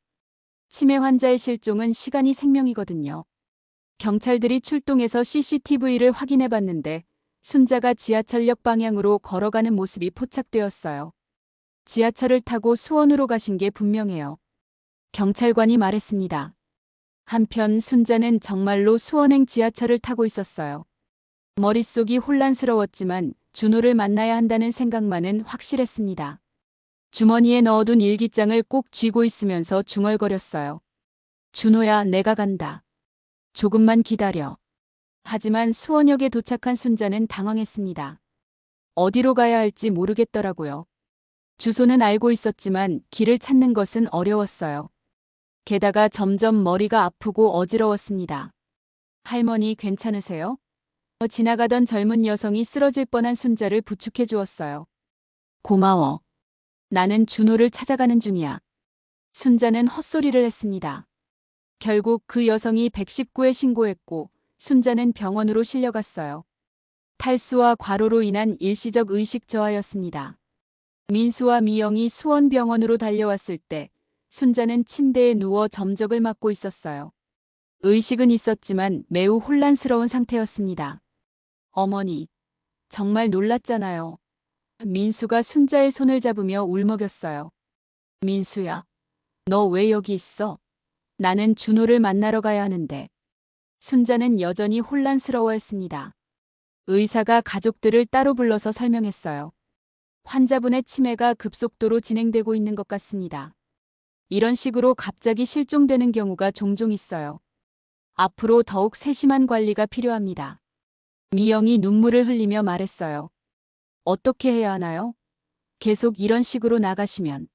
치매 환자의 실종은 시간이 생명이거든요. 경찰들이 출동해서 CCTV를 확인해봤는데 순자가 지하철역 방향으로 걸어가는 모습이 포착되었어요. 지하철을 타고 수원으로 가신 게 분명해요. 경찰관이 말했습니다. 한편 순자는 정말로 수원행 지하철을 타고 있었어요. 머릿속이 혼란스러웠지만 준호를 만나야 한다는 생각만은 확실했습니다. 주머니에 넣어둔 일기장을 꼭 쥐고 있으면서 중얼거렸어요. 준호야, 내가 간다. 조금만 기다려. 하지만 수원역에 도착한 순자는 당황했습니다. 어디로 가야 할지 모르겠더라고요. 주소는 알고 있었지만 길을 찾는 것은 어려웠어요. 게다가 점점 머리가 아프고 어지러웠습니다. 할머니 괜찮으세요? 지나가던 젊은 여성이 쓰러질 뻔한 순자를 부축해 주었어요. 고마워. 나는 준호를 찾아가는 중이야. 순자는 헛소리를 했습니다. 결국 그 여성이 119에 신고했고 순자는 병원으로 실려갔어요. 탈수와 과로로 인한 일시적 의식 저하였습니다. 민수와 미영이 수원병원으로 달려왔을 때 순자는 침대에 누워 점적을 맞고 있었어요. 의식은 있었지만 매우 혼란스러운 상태였습니다. 어머니, 정말 놀랐잖아요. 민수가 순자의 손을 잡으며 울먹였어요. 민수야, 너 왜 여기 있어? 나는 준호를 만나러 가야 하는데. 순자는 여전히 혼란스러워했습니다. 의사가 가족들을 따로 불러서 설명했어요. 환자분의 치매가 급속도로 진행되고 있는 것 같습니다. 이런 식으로 갑자기 실종되는 경우가 종종 있어요. 앞으로 더욱 세심한 관리가 필요합니다. 미영이 눈물을 흘리며 말했어요. 어떻게 해야 하나요? 계속 이런 식으로 나가시면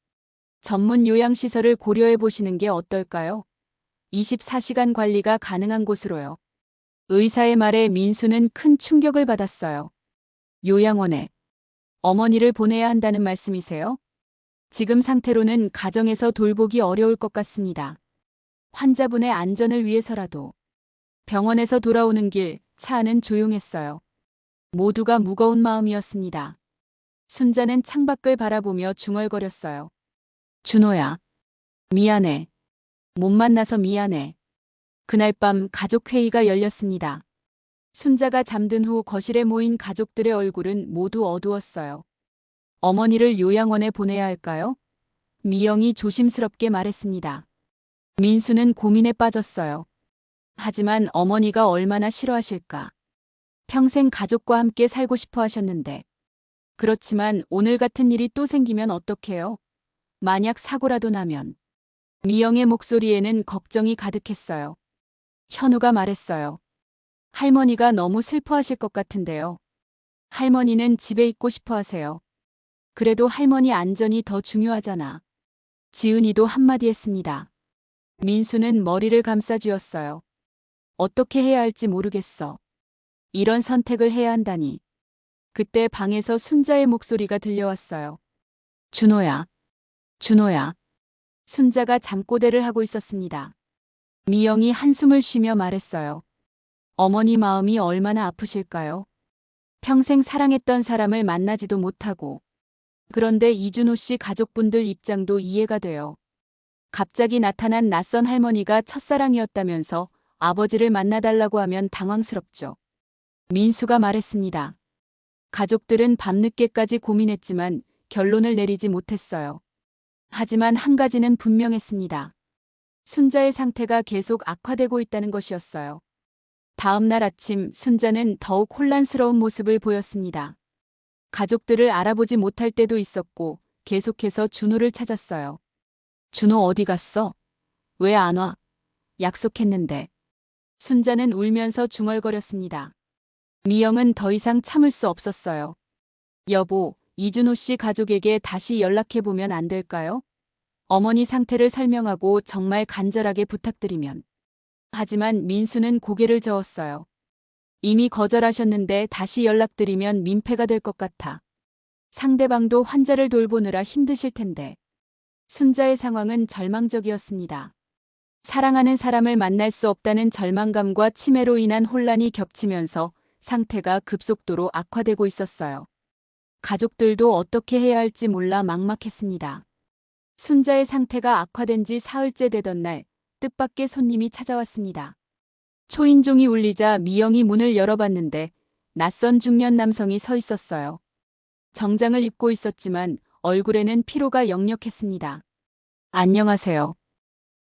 전문 요양시설을 고려해 보시는 게 어떨까요? 24시간 관리가 가능한 곳으로요. 의사의 말에 민수는 큰 충격을 받았어요. 요양원에 어머니를 보내야 한다는 말씀이세요? 지금 상태로는 가정에서 돌보기 어려울 것 같습니다. 환자분의 안전을 위해서라도. 병원에서 돌아오는 길 차 안은 조용했어요. 모두가 무거운 마음이었습니다. 순자는 창밖을 바라보며 중얼거렸어요. 준호야, 미안해. 못 만나서 미안해. 그날 밤 가족회의가 열렸습니다. 순자가 잠든 후 거실에 모인 가족들의 얼굴은 모두 어두웠어요. 어머니를 요양원에 보내야 할까요? 미영이 조심스럽게 말했습니다. 민수는 고민에 빠졌어요. 하지만 어머니가 얼마나 싫어하실까. 평생 가족과 함께 살고 싶어 하셨는데. 그렇지만 오늘 같은 일이 또 생기면 어떡해요? 만약 사고라도 나면. 미영의 목소리에는 걱정이 가득했어요. 현우가 말했어요. 할머니가 너무 슬퍼하실 것 같은데요. 할머니는 집에 있고 싶어 하세요. 그래도 할머니 안전이 더 중요하잖아. 지은이도 한마디 했습니다. 민수는 머리를 감싸쥐었어요. 어떻게 해야 할지 모르겠어. 이런 선택을 해야 한다니. 그때 방에서 순자의 목소리가 들려왔어요. 준호야. 준호야. 순자가 잠꼬대를 하고 있었습니다. 미영이 한숨을 쉬며 말했어요. 어머니 마음이 얼마나 아프실까요? 평생 사랑했던 사람을 만나지도 못하고. 그런데 이준호 씨 가족분들 입장도 이해가 돼요. 갑자기 나타난 낯선 할머니가 첫사랑이었다면서 아버지를 만나달라고 하면 당황스럽죠. 민수가 말했습니다. 가족들은 밤늦게까지 고민했지만 결론을 내리지 못했어요. 하지만 한 가지는 분명했습니다. 순자의 상태가 계속 악화되고 있다는 것이었어요. 다음 날 아침 순자는 더욱 혼란스러운 모습을 보였습니다. 가족들을 알아보지 못할 때도 있었고 계속해서 준호를 찾았어요. 준호 어디 갔어? 왜 안 와? 약속했는데. 순자는 울면서 중얼거렸습니다. 미영은 더 이상 참을 수 없었어요. 여보, 이준호 씨 가족에게 다시 연락해보면 안 될까요? 어머니 상태를 설명하고 정말 간절하게 부탁드리면. 하지만 민수는 고개를 저었어요. 이미 거절하셨는데 다시 연락드리면 민폐가 될 것 같아. 상대방도 환자를 돌보느라 힘드실 텐데. 순자의 상황은 절망적이었습니다. 사랑하는 사람을 만날 수 없다는 절망감과 치매로 인한 혼란이 겹치면서 상태가 급속도로 악화되고 있었어요. 가족들도 어떻게 해야 할지 몰라 막막했습니다. 순자의 상태가 악화된 지 사흘째 되던 날, 뜻밖의 손님이 찾아왔습니다. 초인종이 울리자 미영이 문을 열어봤는데 낯선 중년 남성이 서 있었어요. 정장을 입고 있었지만 얼굴에는 피로가 역력했습니다. 안녕하세요.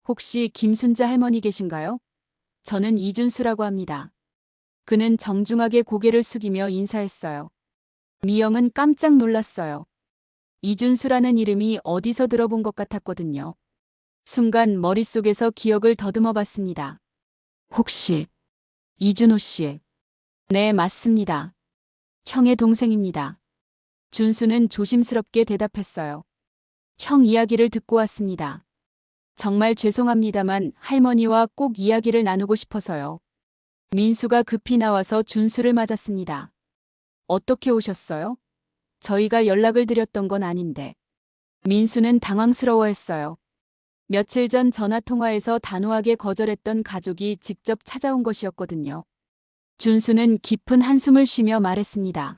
혹시 김순자 할머니 계신가요? 저는 이준수라고 합니다. 그는 정중하게 고개를 숙이며 인사했어요. 미영은 깜짝 놀랐어요. 이준수라는 이름이 어디서 들어본 것 같았거든요. 순간 머릿속에서 기억을 더듬어 봤습니다. 혹시 이준호 씨? 네, 맞습니다. 형의 동생입니다. 준수는 조심스럽게 대답했어요. 형 이야기를 듣고 왔습니다. 정말 죄송합니다만 할머니와 꼭 이야기를 나누고 싶어서요. 민수가 급히 나와서 준수를 맞았습니다. 어떻게 오셨어요? 저희가 연락을 드렸던 건 아닌데. 민수는 당황스러워했어요. 며칠 전 전화통화에서 단호하게 거절했던 가족이 직접 찾아온 것이었거든요. 준수는 깊은 한숨을 쉬며 말했습니다.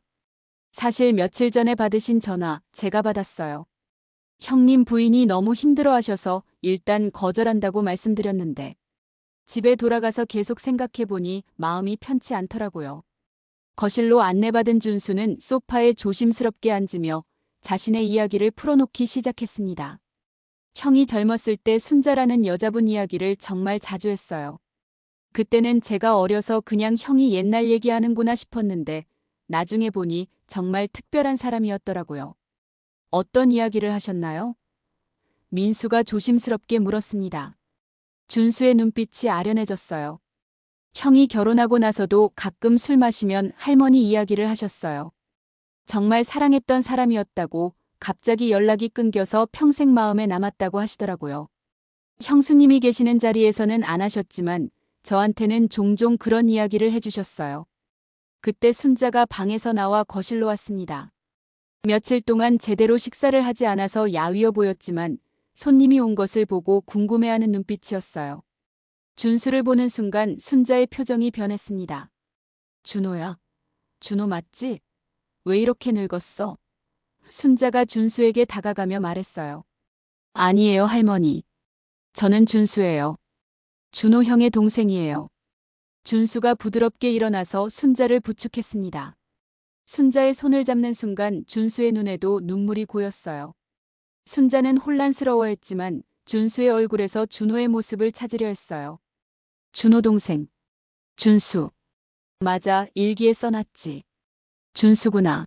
사실 며칠 전에 받으신 전화 제가 받았어요. 형님 부인이 너무 힘들어하셔서 일단 거절한다고 말씀드렸는데 집에 돌아가서 계속 생각해보니 마음이 편치 않더라고요. 거실로 안내받은 준수는 소파에 조심스럽게 앉으며 자신의 이야기를 풀어놓기 시작했습니다. 형이 젊었을 때 순자라는 여자분 이야기를 정말 자주 했어요. 그때는 제가 어려서 그냥 형이 옛날 얘기하는구나 싶었는데 나중에 보니 정말 특별한 사람이었더라고요. 어떤 이야기를 하셨나요? 민수가 조심스럽게 물었습니다. 준수의 눈빛이 아련해졌어요. 형이 결혼하고 나서도 가끔 술 마시면 할머니 이야기를 하셨어요. 정말 사랑했던 사람이었다고 갑자기 연락이 끊겨서 평생 마음에 남았다고 하시더라고요. 형수님이 계시는 자리에서는 안 하셨지만 저한테는 종종 그런 이야기를 해주셨어요. 그때 순자가 방에서 나와 거실로 왔습니다. 며칠 동안 제대로 식사를 하지 않아서 야위어 보였지만 손님이 온 것을 보고 궁금해하는 눈빛이었어요. 준수를 보는 순간 순자의 표정이 변했습니다. 준호야. 준호 맞지? 왜 이렇게 늙었어? 순자가 준수에게 다가가며 말했어요. 아니에요, 할머니. 저는 준수예요. 준호 형의 동생이에요. 준수가 부드럽게 일어나서 순자를 부축했습니다. 순자의 손을 잡는 순간 준수의 눈에도 눈물이 고였어요. 순자는 혼란스러워했지만 준수의 얼굴에서 준호의 모습을 찾으려 했어요. 준호 동생. 준수. 맞아, 일기에 써놨지. 준수구나.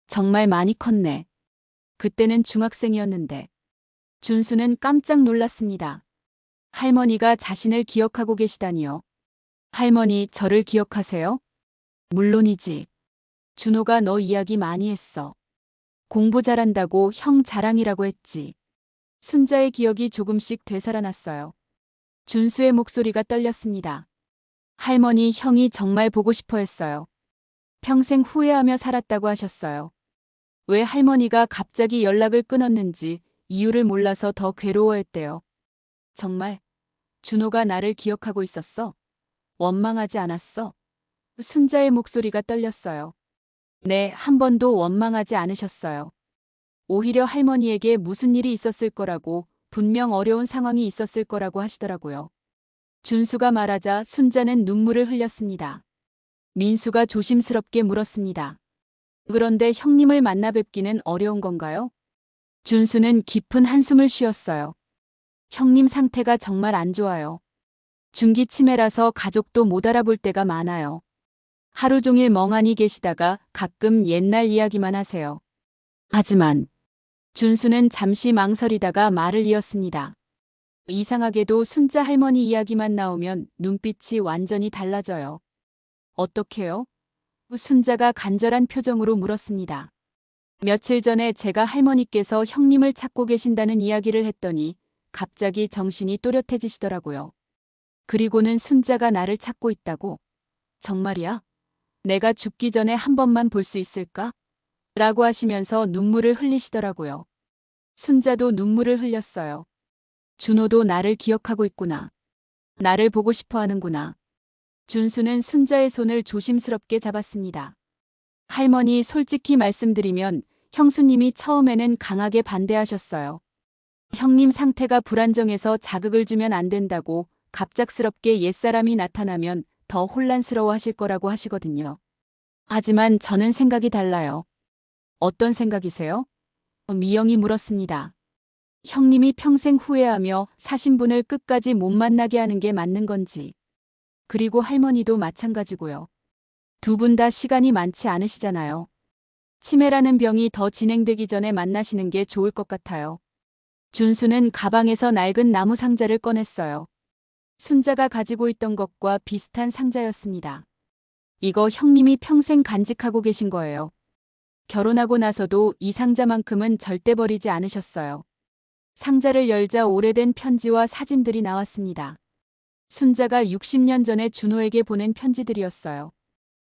정말 많이 컸네. 그때는 중학생이었는데. 준수는 깜짝 놀랐습니다. 할머니가 자신을 기억하고 계시다니요. 할머니, 저를 기억하세요? 물론이지. 준호가 너 이야기 많이 했어. 공부 잘한다고 형 자랑이라고 했지. 순자의 기억이 조금씩 되살아났어요. 준수의 목소리가 떨렸습니다. 할머니, 형이 정말 보고 싶어 했어요. 평생 후회하며 살았다고 하셨어요. 왜 할머니가 갑자기 연락을 끊었는지 이유를 몰라서 더 괴로워했대요. 정말 준호가 나를 기억하고 있었어? 원망하지 않았어? 순자의 목소리가 떨렸어요. 네, 한 번도 원망하지 않으셨어요. 오히려 할머니에게 무슨 일이 있었을 거라고, 분명 어려운 상황이 있었을 거라고 하시더라고요. 준수가 말하자 순자는 눈물을 흘렸습니다. 민수가 조심스럽게 물었습니다. 그런데 형님을 만나 뵙기는 어려운 건가요? 준수는 깊은 한숨을 쉬었어요. 형님 상태가 정말 안 좋아요. 중기 치매라서 가족도 못 알아볼 때가 많아요. 하루 종일 멍하니 계시다가 가끔 옛날 이야기만 하세요. 하지만 준수는 잠시 망설이다가 말을 이었습니다. 이상하게도 순자 할머니 이야기만 나오면 눈빛이 완전히 달라져요. 어떻게요? 순자가 간절한 표정으로 물었습니다. 며칠 전에 제가 할머니께서 형님을 찾고 계신다는 이야기를 했더니 갑자기 정신이 또렷해지시더라고요. 그리고는 순자가 나를 찾고 있다고. 정말이야? 내가 죽기 전에 한 번만 볼 수 있을까? 라고 하시면서 눈물을 흘리시더라고요. 순자도 눈물을 흘렸어요. 준호도 나를 기억하고 있구나. 나를 보고 싶어 하는구나. 준수는 순자의 손을 조심스럽게 잡았습니다. 할머니, 솔직히 말씀드리면 형수님이 처음에는 강하게 반대하셨어요. 형님 상태가 불안정해서 자극을 주면 안 된다고, 갑작스럽게 옛사람이 나타나면 더 혼란스러워 하실 거라고 하시거든요. 하지만 저는 생각이 달라요. 어떤 생각이세요? 미영이 물었습니다. 형님이 평생 후회하며 사신 분을 끝까지 못 만나게 하는 게 맞는 건지. 그리고 할머니도 마찬가지고요. 두 분 다 시간이 많지 않으시잖아요. 치매라는 병이 더 진행되기 전에 만나시는 게 좋을 것 같아요. 준수는 가방에서 낡은 나무 상자를 꺼냈어요. 순자가 가지고 있던 것과 비슷한 상자였습니다. 이거 형님이 평생 간직하고 계신 거예요. 결혼하고 나서도 이 상자만큼은 절대 버리지 않으셨어요. 상자를 열자 오래된 편지와 사진들이 나왔습니다. 순자가 60년 전에 준호에게 보낸 편지들이었어요.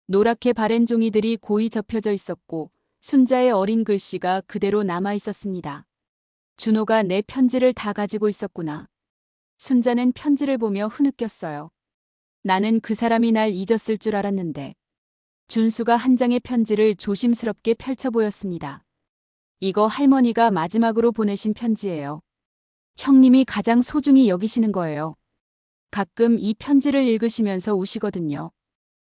노랗게 바랜 종이들이 고이 접혀져 있었고 순자의 어린 글씨가 그대로 남아 있었습니다. 준호가 내 편지를 다 가지고 있었구나. 순자는 편지를 보며 흐느꼈어요. 나는 그 사람이 날 잊었을 줄 알았는데. 준수가 한 장의 편지를 조심스럽게 펼쳐 보였습니다. 이거 할머니가 마지막으로 보내신 편지예요. 형님이 가장 소중히 여기시는 거예요. 가끔 이 편지를 읽으시면서 우시거든요.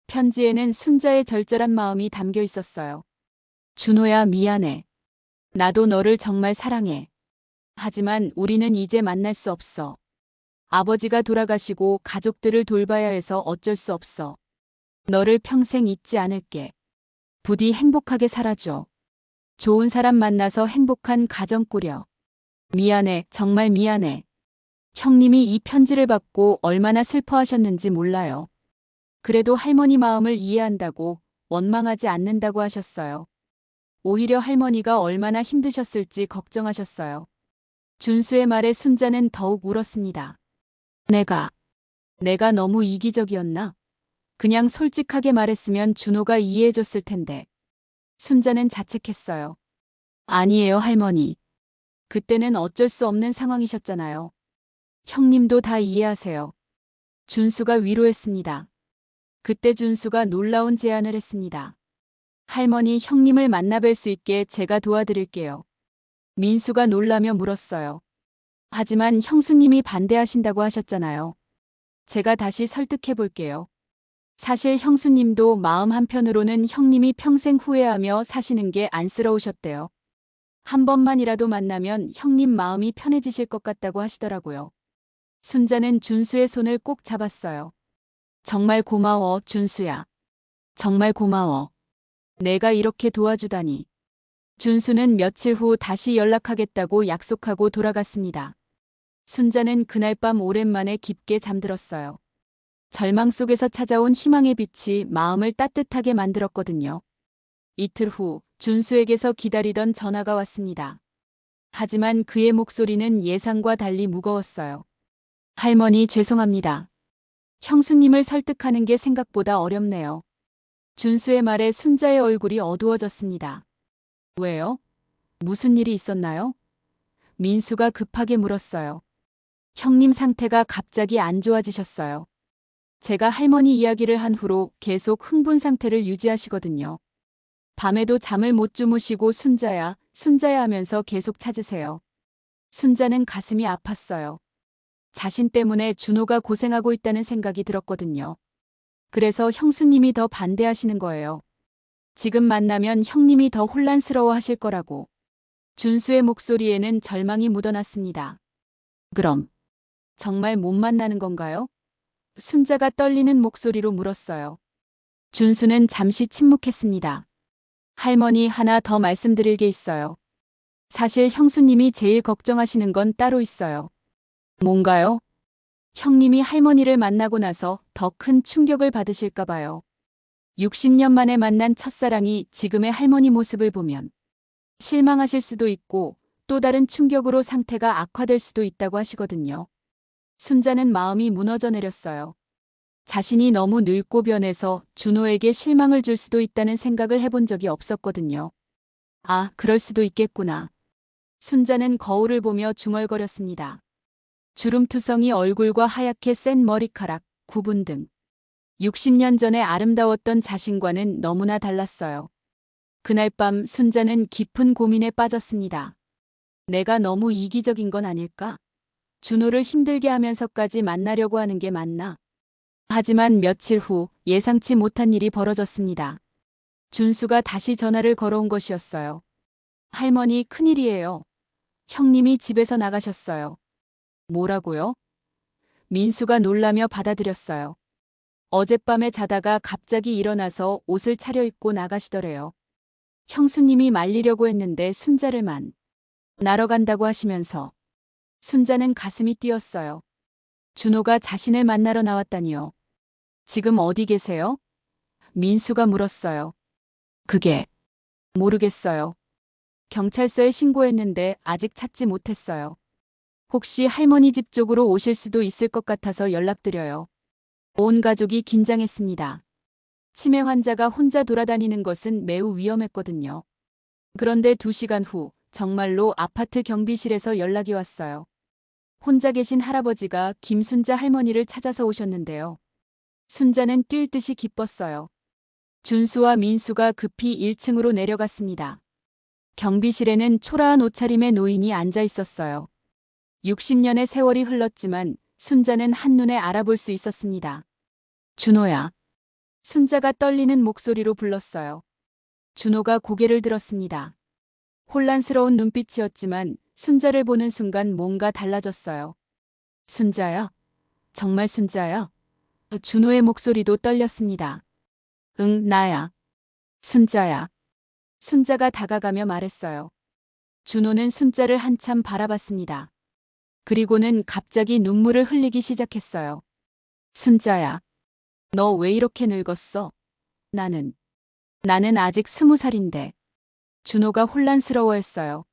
편지에는 순자의 절절한 마음이 담겨 있었어요. 준호야, 미안해. 나도 너를 정말 사랑해. 하지만 우리는 이제 만날 수 없어. 아버지가 돌아가시고 가족들을 돌봐야 해서 어쩔 수 없어. 너를 평생 잊지 않을게. 부디 행복하게 살아줘. 좋은 사람 만나서 행복한 가정 꾸려. 미안해, 정말 미안해. 형님이 이 편지를 받고 얼마나 슬퍼하셨는지 몰라요. 그래도 할머니 마음을 이해한다고, 원망하지 않는다고 하셨어요. 오히려 할머니가 얼마나 힘드셨을지 걱정하셨어요. 준수의 말에 순자는 더욱 울었습니다. 내가 너무 이기적이었나? 그냥 솔직하게 말했으면 준호가 이해해줬을 텐데. 순자는 자책했어요. 아니에요, 할머니. 그때는 어쩔 수 없는 상황이셨잖아요. 형님도 다 이해하세요. 준수가 위로했습니다. 그때 준수가 놀라운 제안을 했습니다. 할머니, 형님을 만나뵐 수 있게 제가 도와드릴게요. 민수가 놀라며 물었어요. 하지만 형수님이 반대하신다고 하셨잖아요. 제가 다시 설득해 볼게요. 사실 형수님도 마음 한편으로는 형님이 평생 후회하며 사시는 게 안쓰러우셨대요. 한 번만이라도 만나면 형님 마음이 편해지실 것 같다고 하시더라고요. 순자는 준수의 손을 꼭 잡았어요. 정말 고마워, 준수야. 정말 고마워. 내가 이렇게 도와주다니. 준수는 며칠 후 다시 연락하겠다고 약속하고 돌아갔습니다. 순자는 그날 밤 오랜만에 깊게 잠들었어요. 절망 속에서 찾아온 희망의 빛이 마음을 따뜻하게 만들었거든요. 이틀 후 준수에게서 기다리던 전화가 왔습니다. 하지만 그의 목소리는 예상과 달리 무거웠어요. 할머니 죄송합니다. 형수님을 설득하는 게 생각보다 어렵네요. 준수의 말에 순자의 얼굴이 어두워졌습니다. 왜요? 무슨 일이 있었나요? 민수가 급하게 물었어요. 형님 상태가 갑자기 안 좋아지셨어요. 제가 할머니 이야기를 한 후로 계속 흥분 상태를 유지하시거든요. 밤에도 잠을 못 주무시고 순자야, 순자야 하면서 계속 찾으세요. 순자는 가슴이 아팠어요. 자신 때문에 준호가 고생하고 있다는 생각이 들었거든요. 그래서 형수님이 더 반대하시는 거예요. 지금 만나면 형님이 더 혼란스러워 하실 거라고. 준수의 목소리에는 절망이 묻어났습니다. 그럼 정말 못 만나는 건가요? 순자가 떨리는 목소리로 물었어요. 준수는 잠시 침묵했습니다. 할머니 하나 더 말씀드릴 게 있어요. 사실 형수님이 제일 걱정하시는 건 따로 있어요. 뭔가요? 형님이 할머니를 만나고 나서 더 큰 충격을 받으실까 봐요. 60년 만에 만난 첫사랑이 지금의 할머니 모습을 보면 실망하실 수도 있고 또 다른 충격으로 상태가 악화될 수도 있다고 하시거든요. 순자는 마음이 무너져 내렸어요. 자신이 너무 늙고 변해서 준호에게 실망을 줄 수도 있다는 생각을 해본 적이 없었거든요. 아, 그럴 수도 있겠구나. 순자는 거울을 보며 중얼거렸습니다. 주름투성이 얼굴과 하얗게 센 머리카락, 구분 등 60년 전에 아름다웠던 자신과는 너무나 달랐어요. 그날 밤 순자는 깊은 고민에 빠졌습니다. 내가 너무 이기적인 건 아닐까? 준호를 힘들게 하면서까지 만나려고 하는 게 맞나? 하지만 며칠 후 예상치 못한 일이 벌어졌습니다. 준수가 다시 전화를 걸어온 것이었어요. 할머니 큰일이에요. 형님이 집에서 나가셨어요. 뭐라고요? 민수가 놀라며 받아들였어요. 어젯밤에 자다가 갑자기 일어나서 옷을 차려입고 나가시더래요. 형수님이 말리려고 했는데 순자를 나러 간다고 하시면서. 순자는 가슴이 뛰었어요. 준호가 자신을 만나러 나왔다니요. 지금 어디 계세요? 민수가 물었어요. 그게 모르겠어요. 경찰서에 신고했는데 아직 찾지 못했어요. 혹시 할머니 집 쪽으로 오실 수도 있을 것 같아서 연락드려요. 온 가족이 긴장했습니다. 치매 환자가 혼자 돌아다니는 것은 매우 위험했거든요. 그런데 2시간 후 정말로 아파트 경비실에서 연락이 왔어요. 혼자 계신 할아버지가 김순자 할머니를 찾아서 오셨는데요. 순자는 뛸 듯이 기뻤어요. 준수와 민수가 급히 1층으로 내려갔습니다. 경비실에는 초라한 옷차림의 노인이 앉아 있었어요. 60년의 세월이 흘렀지만 순자는 한눈에 알아볼 수 있었습니다. 준호야. 순자가 떨리는 목소리로 불렀어요. 준호가 고개를 들었습니다. 혼란스러운 눈빛이었지만 순자를 보는 순간 뭔가 달라졌어요. 순자야? 정말 순자야? 준호의 목소리도 떨렸습니다. 응, 나야. 순자야. 순자가 다가가며 말했어요. 준호는 순자를 한참 바라봤습니다. 그리고는 갑자기 눈물을 흘리기 시작했어요. 순자야. 너 왜 이렇게 늙었어? 나는 아직 20살인데. 준호가 혼란스러워했어요.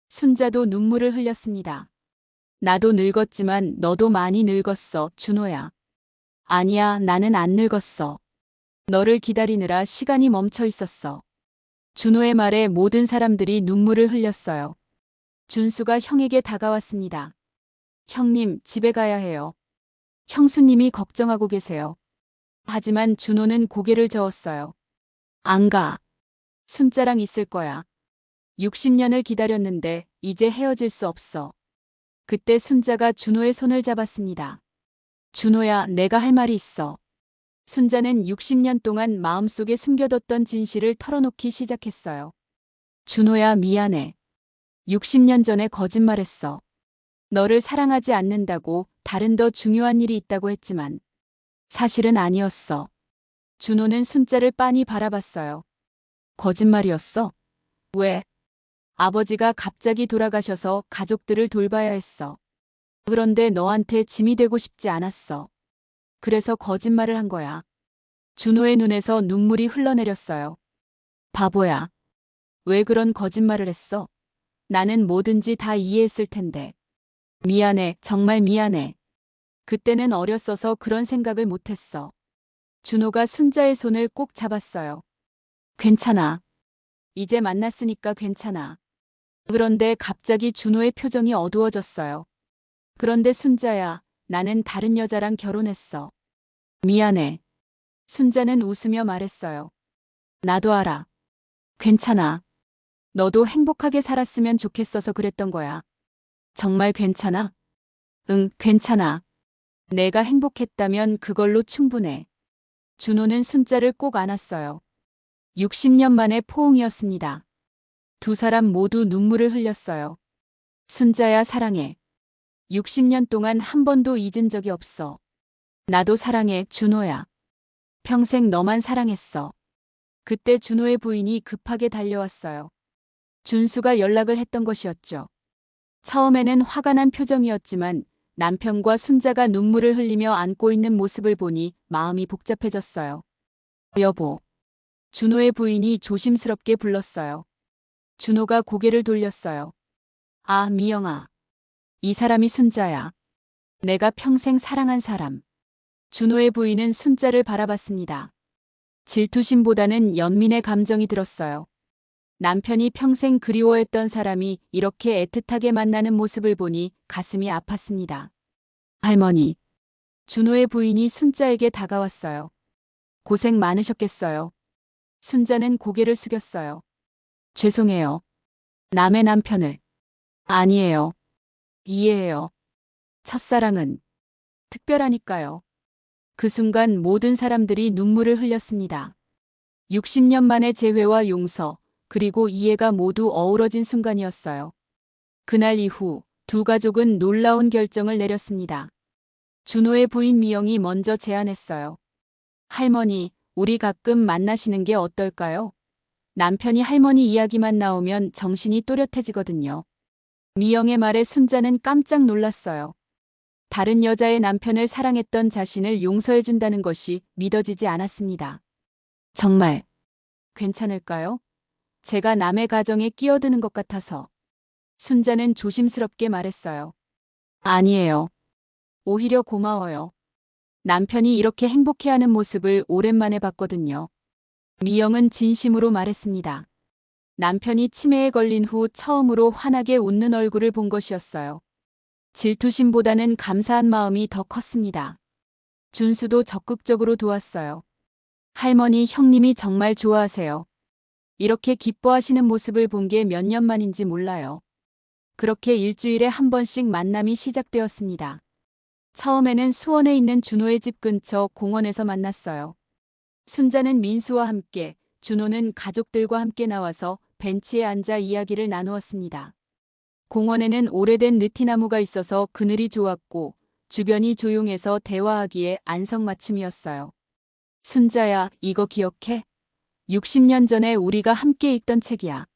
순자도 눈물을 흘렸습니다. 나도 늙었지만 너도 많이 늙었어, 준호야. 아니야, 나는 안 늙었어. 너를 기다리느라 시간이 멈춰 있었어. 준호의 말에 모든 사람들이 눈물을 흘렸어요. 준수가 형에게 다가왔습니다. 형님, 집에 가야 해요. 형수님이 걱정하고 계세요. 하지만 준호는 고개를 저었어요. 안 가. 순자랑 있을 거야. 60년을 기다렸는데 이제 헤어질 수 없어. 그때 순자가 준호의 손을 잡았습니다. 준호야, 내가 할 말이 있어. 순자는 60년 동안 마음속에 숨겨뒀던 진실을 털어놓기 시작했어요. 준호야, 미안해. 60년 전에 거짓말했어. 너를 사랑하지 않는다고 다른 더 중요한 일이 있다고 했지만 사실은 아니었어. 준호는 순자를 빤히 바라봤어요. 거짓말이었어? 왜? 아버지가 갑자기 돌아가셔서 가족들을 돌봐야 했어. 그런데 너한테 짐이 되고 싶지 않았어. 그래서 거짓말을 한 거야. 준호의 눈에서 눈물이 흘러내렸어요. 바보야. 왜 그런 거짓말을 했어? 나는 뭐든지 다 이해했을 텐데. 미안해, 정말 미안해. 그때는 어렸어서 그런 생각을 못했어. 준호가 순자의 손을 꼭 잡았어요. 괜찮아. 이제 만났으니까 괜찮아. 그런데 갑자기 준호의 표정이 어두워졌어요. 그런데 순자야, 나는 다른 여자랑 결혼했어. 미안해. 순자는 웃으며 말했어요. 나도 알아. 괜찮아. 너도 행복하게 살았으면 좋겠어서 그랬던 거야. 정말 괜찮아? 응, 괜찮아. 내가 행복했다면 그걸로 충분해. 준호는 순자를 꼭 안았어요. 60년 만의 포옹이었습니다. 두 사람 모두 눈물을 흘렸어요. 순자야 사랑해. 60년 동안 한 번도 잊은 적이 없어. 나도 사랑해, 준호야. 평생 너만 사랑했어. 그때 준호의 부인이 급하게 달려왔어요. 준수가 연락을 했던 것이었죠. 처음에는 화가 난 표정이었지만 남편과 순자가 눈물을 흘리며 안고 있는 모습을 보니 마음이 복잡해졌어요. 여보. 준호의 부인이 조심스럽게 불렀어요. 준호가 고개를 돌렸어요. 아, 미영아. 이 사람이 순자야. 내가 평생 사랑한 사람. 준호의 부인은 순자를 바라봤습니다. 질투심보다는 연민의 감정이 들었어요. 남편이 평생 그리워했던 사람이 이렇게 애틋하게 만나는 모습을 보니 가슴이 아팠습니다. 할머니. 준호의 부인이 순자에게 다가왔어요. 고생 많으셨겠어요. 순자는 고개를 숙였어요. 죄송해요. 남의 남편을. 아니에요. 이해해요. 첫사랑은 특별하니까요. 그 순간 모든 사람들이 눈물을 흘렸습니다. 60년 만의 재회와 용서, 그리고 이해가 모두 어우러진 순간이었어요. 그날 이후 두 가족은 놀라운 결정을 내렸습니다. 준호의 부인 미영이 먼저 제안했어요. 할머니, 우리 가끔 만나시는 게 어떨까요? 남편이 할머니 이야기만 나오면 정신이 또렷해지거든요. 미영의 말에 순자는 깜짝 놀랐어요. 다른 여자의 남편을 사랑했던 자신을 용서해준다는 것이 믿어지지 않았습니다. 정말 괜찮을까요? 제가 남의 가정에 끼어드는 것 같아서. 순자는 조심스럽게 말했어요. 아니에요. 오히려 고마워요. 남편이 이렇게 행복해하는 모습을 오랜만에 봤거든요. 미영은 진심으로 말했습니다. 남편이 치매에 걸린 후 처음으로 환하게 웃는 얼굴을 본 것이었어요. 질투심보다는 감사한 마음이 더 컸습니다. 준수도 적극적으로 도왔어요. 할머니, 형님이 정말 좋아하세요. 이렇게 기뻐하시는 모습을 본 게 몇 년 만인지 몰라요. 그렇게 일주일에 한 번씩 만남이 시작되었습니다. 처음에는 수원에 있는 준호의 집 근처 공원에서 만났어요. 순자는 민수와 함께, 준호는 가족들과 함께 나와서 벤치에 앉아 이야기를 나누었습니다. 공원에는 오래된 느티나무가 있어서 그늘이 좋았고 주변이 조용해서 대화하기에 안성맞춤이었어요. 순자야, 이거 기억해? 60년 전에 우리가 함께 읽던 책이야.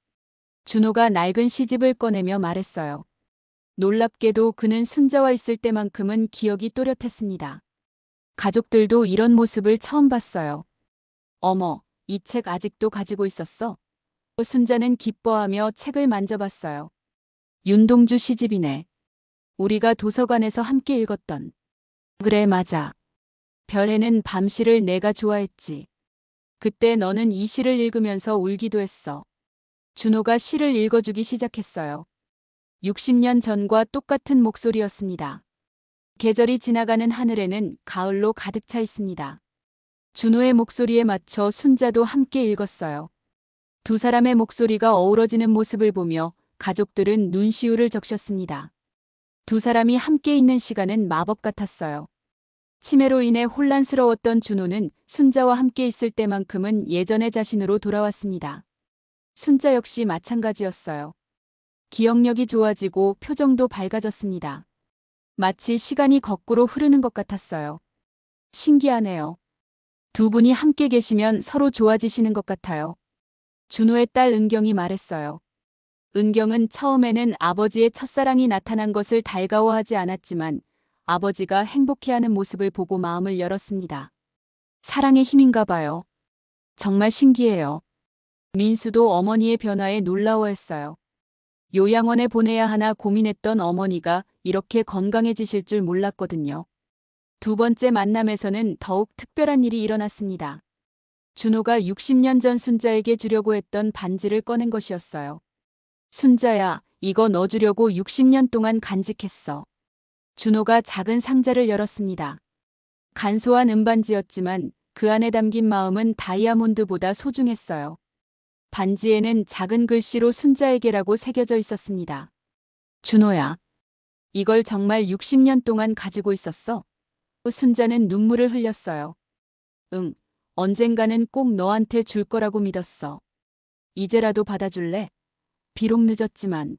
준호가 낡은 시집을 꺼내며 말했어요. 놀랍게도 그는 순자와 있을 때만큼은 기억이 또렷했습니다. 가족들도 이런 모습을 처음 봤어요. 어머, 이 책 아직도 가지고 있었어? 순자는 기뻐하며 책을 만져봤어요. 윤동주 시집이네. 우리가 도서관에서 함께 읽었던. 그래, 맞아. 별해는 밤시를 내가 좋아했지. 그때 너는 이 시를 읽으면서 울기도 했어. 준호가 시를 읽어주기 시작했어요. 60년 전과 똑같은 목소리였습니다. 계절이 지나가는 하늘에는 가을로 가득 차 있습니다. 준호의 목소리에 맞춰 순자도 함께 읽었어요. 두 사람의 목소리가 어우러지는 모습을 보며 가족들은 눈시울을 적셨습니다. 두 사람이 함께 있는 시간은 마법 같았어요. 치매로 인해 혼란스러웠던 준호는 순자와 함께 있을 때만큼은 예전의 자신으로 돌아왔습니다. 순자 역시 마찬가지였어요. 기억력이 좋아지고 표정도 밝아졌습니다. 마치 시간이 거꾸로 흐르는 것 같았어요. 신기하네요. 두 분이 함께 계시면 서로 좋아지시는 것 같아요. 준호의 딸 은경이 말했어요. 은경은 처음에는 아버지의 첫사랑이 나타난 것을 달가워하지 않았지만 아버지가 행복해하는 모습을 보고 마음을 열었습니다. 사랑의 힘인가 봐요. 정말 신기해요. 민수도 어머니의 변화에 놀라워했어요. 요양원에 보내야 하나 고민했던 어머니가 이렇게 건강해지실 줄 몰랐거든요. 두 번째 만남에서는 더욱 특별한 일이 일어났습니다. 준호가 60년 전 순자에게 주려고 했던 반지를 꺼낸 것이었어요. 순자야, 이거 너 주려고 60년 동안 간직했어. 준호가 작은 상자를 열었습니다. 간소한 은반지였지만 그 안에 담긴 마음은 다이아몬드보다 소중했어요. 반지에는 작은 글씨로 순자에게라고 새겨져 있었습니다. 준호야, 이걸 정말 60년 동안 가지고 있었어? 순자는 눈물을 흘렸어요. 응, 언젠가는 꼭 너한테 줄 거라고 믿었어. 이제라도 받아줄래? 비록 늦었지만.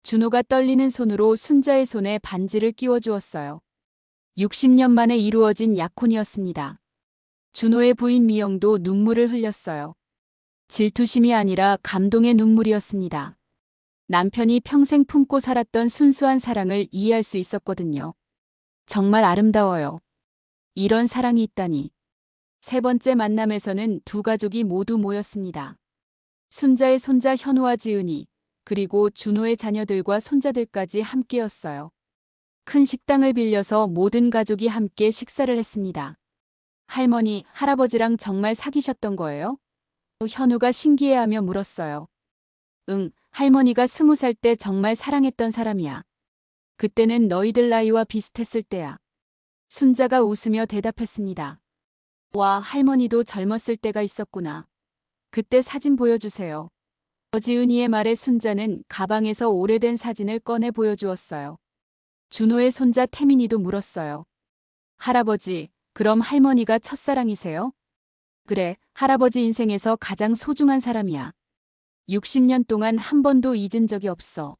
준호가 떨리는 손으로 순자의 손에 반지를 끼워주었어요. 60년 만에 이루어진 약혼이었습니다. 준호의 부인 미영도 눈물을 흘렸어요. 질투심이 아니라 감동의 눈물이었습니다. 남편이 평생 품고 살았던 순수한 사랑을 이해할 수 있었거든요. 정말 아름다워요. 이런 사랑이 있다니. 세 번째 만남에서는 두 가족이 모두 모였습니다. 순자의 손자 현우와 지은이, 그리고 준호의 자녀들과 손자들까지 함께였어요. 큰 식당을 빌려서 모든 가족이 함께 식사를 했습니다. 할머니, 할아버지랑 정말 사귀셨던 거예요? 현우가 신기해하며 물었어요. 응, 할머니가 20살 때 정말 사랑했던 사람이야. 그때는 너희들 나이와 비슷했을 때야. 순자가 웃으며 대답했습니다. 와, 할머니도 젊었을 때가 있었구나. 그때 사진 보여주세요. 지은이의 말에 순자는 가방에서 오래된 사진을 꺼내 보여주었어요. 준호의 손자 태민이도 물었어요. 할아버지, 그럼 할머니가 첫사랑이세요? 그래, 할아버지 인생에서 가장 소중한 사람이야. 60년 동안 한 번도 잊은 적이 없어.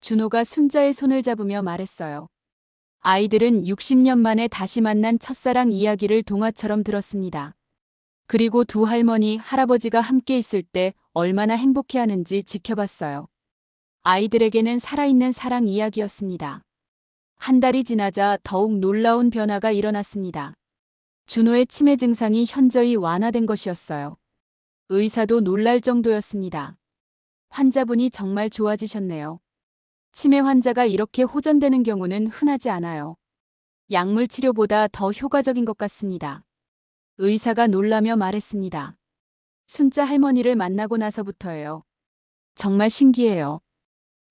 준호가 순자의 손을 잡으며 말했어요. 아이들은 60년 만에 다시 만난 첫사랑 이야기를 동화처럼 들었습니다. 그리고 두 할머니, 할아버지가 함께 있을 때 얼마나 행복해하는지 지켜봤어요. 아이들에게는 살아있는 사랑 이야기였습니다. 한 달이 지나자 더욱 놀라운 변화가 일어났습니다. 준호의 치매 증상이 현저히 완화된 것이었어요. 의사도 놀랄 정도였습니다. 환자분이 정말 좋아지셨네요. 치매 환자가 이렇게 호전되는 경우는 흔하지 않아요. 약물 치료보다 더 효과적인 것 같습니다. 의사가 놀라며 말했습니다. 순자 할머니를 만나고 나서부터예요. 정말 신기해요.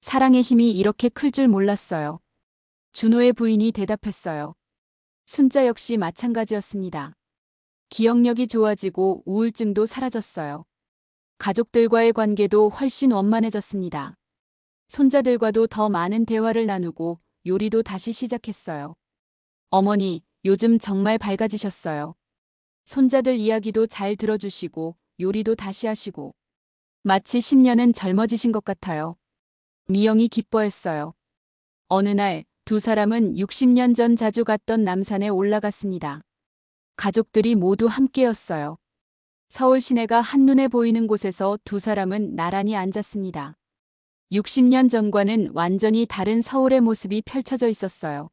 사랑의 힘이 이렇게 클 줄 몰랐어요. 준호의 부인이 대답했어요. 순자 역시 마찬가지였습니다. 기억력이 좋아지고 우울증도 사라졌어요. 가족들과의 관계도 훨씬 원만해졌습니다. 손자들과도 더 많은 대화를 나누고 요리도 다시 시작했어요. 어머니, 요즘 정말 밝아지셨어요. 손자들 이야기도 잘 들어주시고 요리도 다시 하시고 마치 10년은 젊어지신 것 같아요. 미영이 기뻐했어요. 어느 날 두 사람은 60년 전 자주 갔던 남산에 올라갔습니다. 가족들이 모두 함께였어요. 서울 시내가 한눈에 보이는 곳에서 두 사람은 나란히 앉았습니다. 60년 전과는 완전히 다른 서울의 모습이 펼쳐져 있었어요.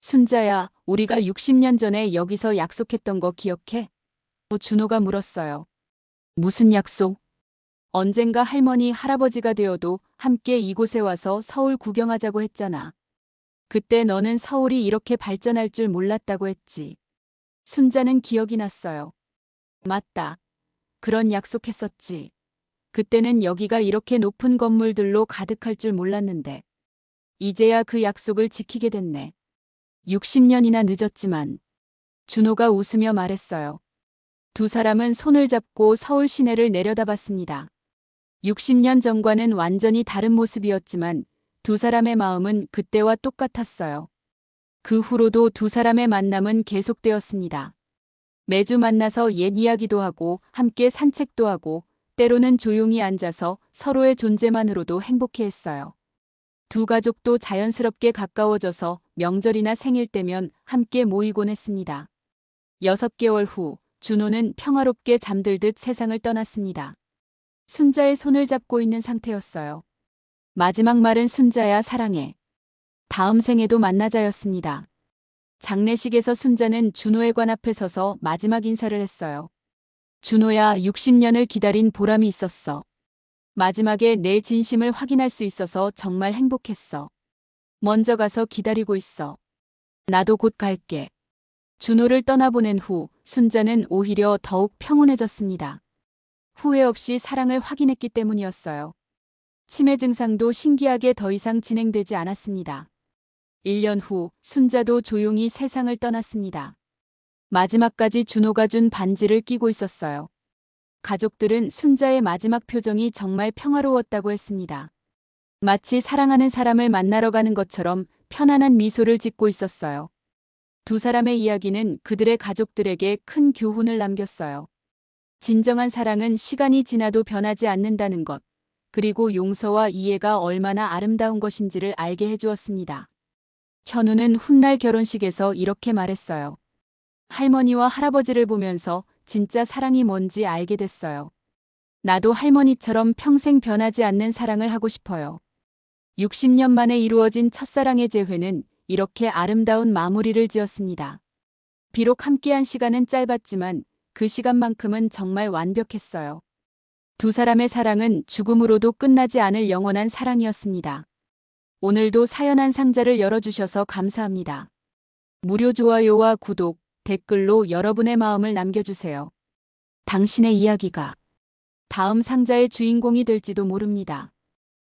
순자야, 우리가 60년 전에 여기서 약속했던 거 기억해? 준호가 물었어요. 무슨 약속? 언젠가 할머니, 할아버지가 되어도 함께 이곳에 와서 서울 구경하자고 했잖아. 그때 너는 서울이 이렇게 발전할 줄 몰랐다고 했지. 순자는 기억이 났어요. 맞다. 그런 약속했었지. 그때는 여기가 이렇게 높은 건물들로 가득할 줄 몰랐는데. 이제야 그 약속을 지키게 됐네. 60년이나 늦었지만. 준호가 웃으며 말했어요. 두 사람은 손을 잡고 서울 시내를 내려다봤습니다. 60년 전과는 완전히 다른 모습이었지만 두 사람의 마음은 그때와 똑같았어요. 그 후로도 두 사람의 만남은 계속되었습니다. 매주 만나서 옛 이야기도 하고 함께 산책도 하고 때로는 조용히 앉아서 서로의 존재만으로도 행복해했어요. 두 가족도 자연스럽게 가까워져서 명절이나 생일 때면 함께 모이곤 했습니다. 6개월 후 준호는 평화롭게 잠들듯 세상을 떠났습니다. 순자의 손을 잡고 있는 상태였어요. 마지막 말은 순자야 사랑해. 다음 생에도 만나자였습니다. 장례식에서 순자는 준호의 관 앞에 서서 마지막 인사를 했어요. 준호야, 60년을 기다린 보람이 있었어. 마지막에 내 진심을 확인할 수 있어서 정말 행복했어. 먼저 가서 기다리고 있어. 나도 곧 갈게. 준호를 떠나보낸 후 순자는 오히려 더욱 평온해졌습니다. 후회 없이 사랑을 확인했기 때문이었어요. 치매 증상도 신기하게 더 이상 진행되지 않았습니다. 1년 후 순자도 조용히 세상을 떠났습니다. 마지막까지 준호가 준 반지를 끼고 있었어요. 가족들은 순자의 마지막 표정이 정말 평화로웠다고 했습니다. 마치 사랑하는 사람을 만나러 가는 것처럼 편안한 미소를 짓고 있었어요. 두 사람의 이야기는 그들의 가족들에게 큰 교훈을 남겼어요. 진정한 사랑은 시간이 지나도 변하지 않는다는 것, 그리고 용서와 이해가 얼마나 아름다운 것인지를 알게 해주었습니다. 현우는 훗날 결혼식에서 이렇게 말했어요. 할머니와 할아버지를 보면서 진짜 사랑이 뭔지 알게 됐어요. 나도 할머니처럼 평생 변하지 않는 사랑을 하고 싶어요. 60년 만에 이루어진 첫사랑의 재회는 이렇게 아름다운 마무리를 지었습니다. 비록 함께한 시간은 짧았지만 그 시간만큼은 정말 완벽했어요. 두 사람의 사랑은 죽음으로도 끝나지 않을 영원한 사랑이었습니다. 오늘도 사연한 상자를 열어주셔서 감사합니다. 무료 좋아요와 구독, 댓글로 여러분의 마음을 남겨주세요. 당신의 이야기가 다음 상자의 주인공이 될지도 모릅니다.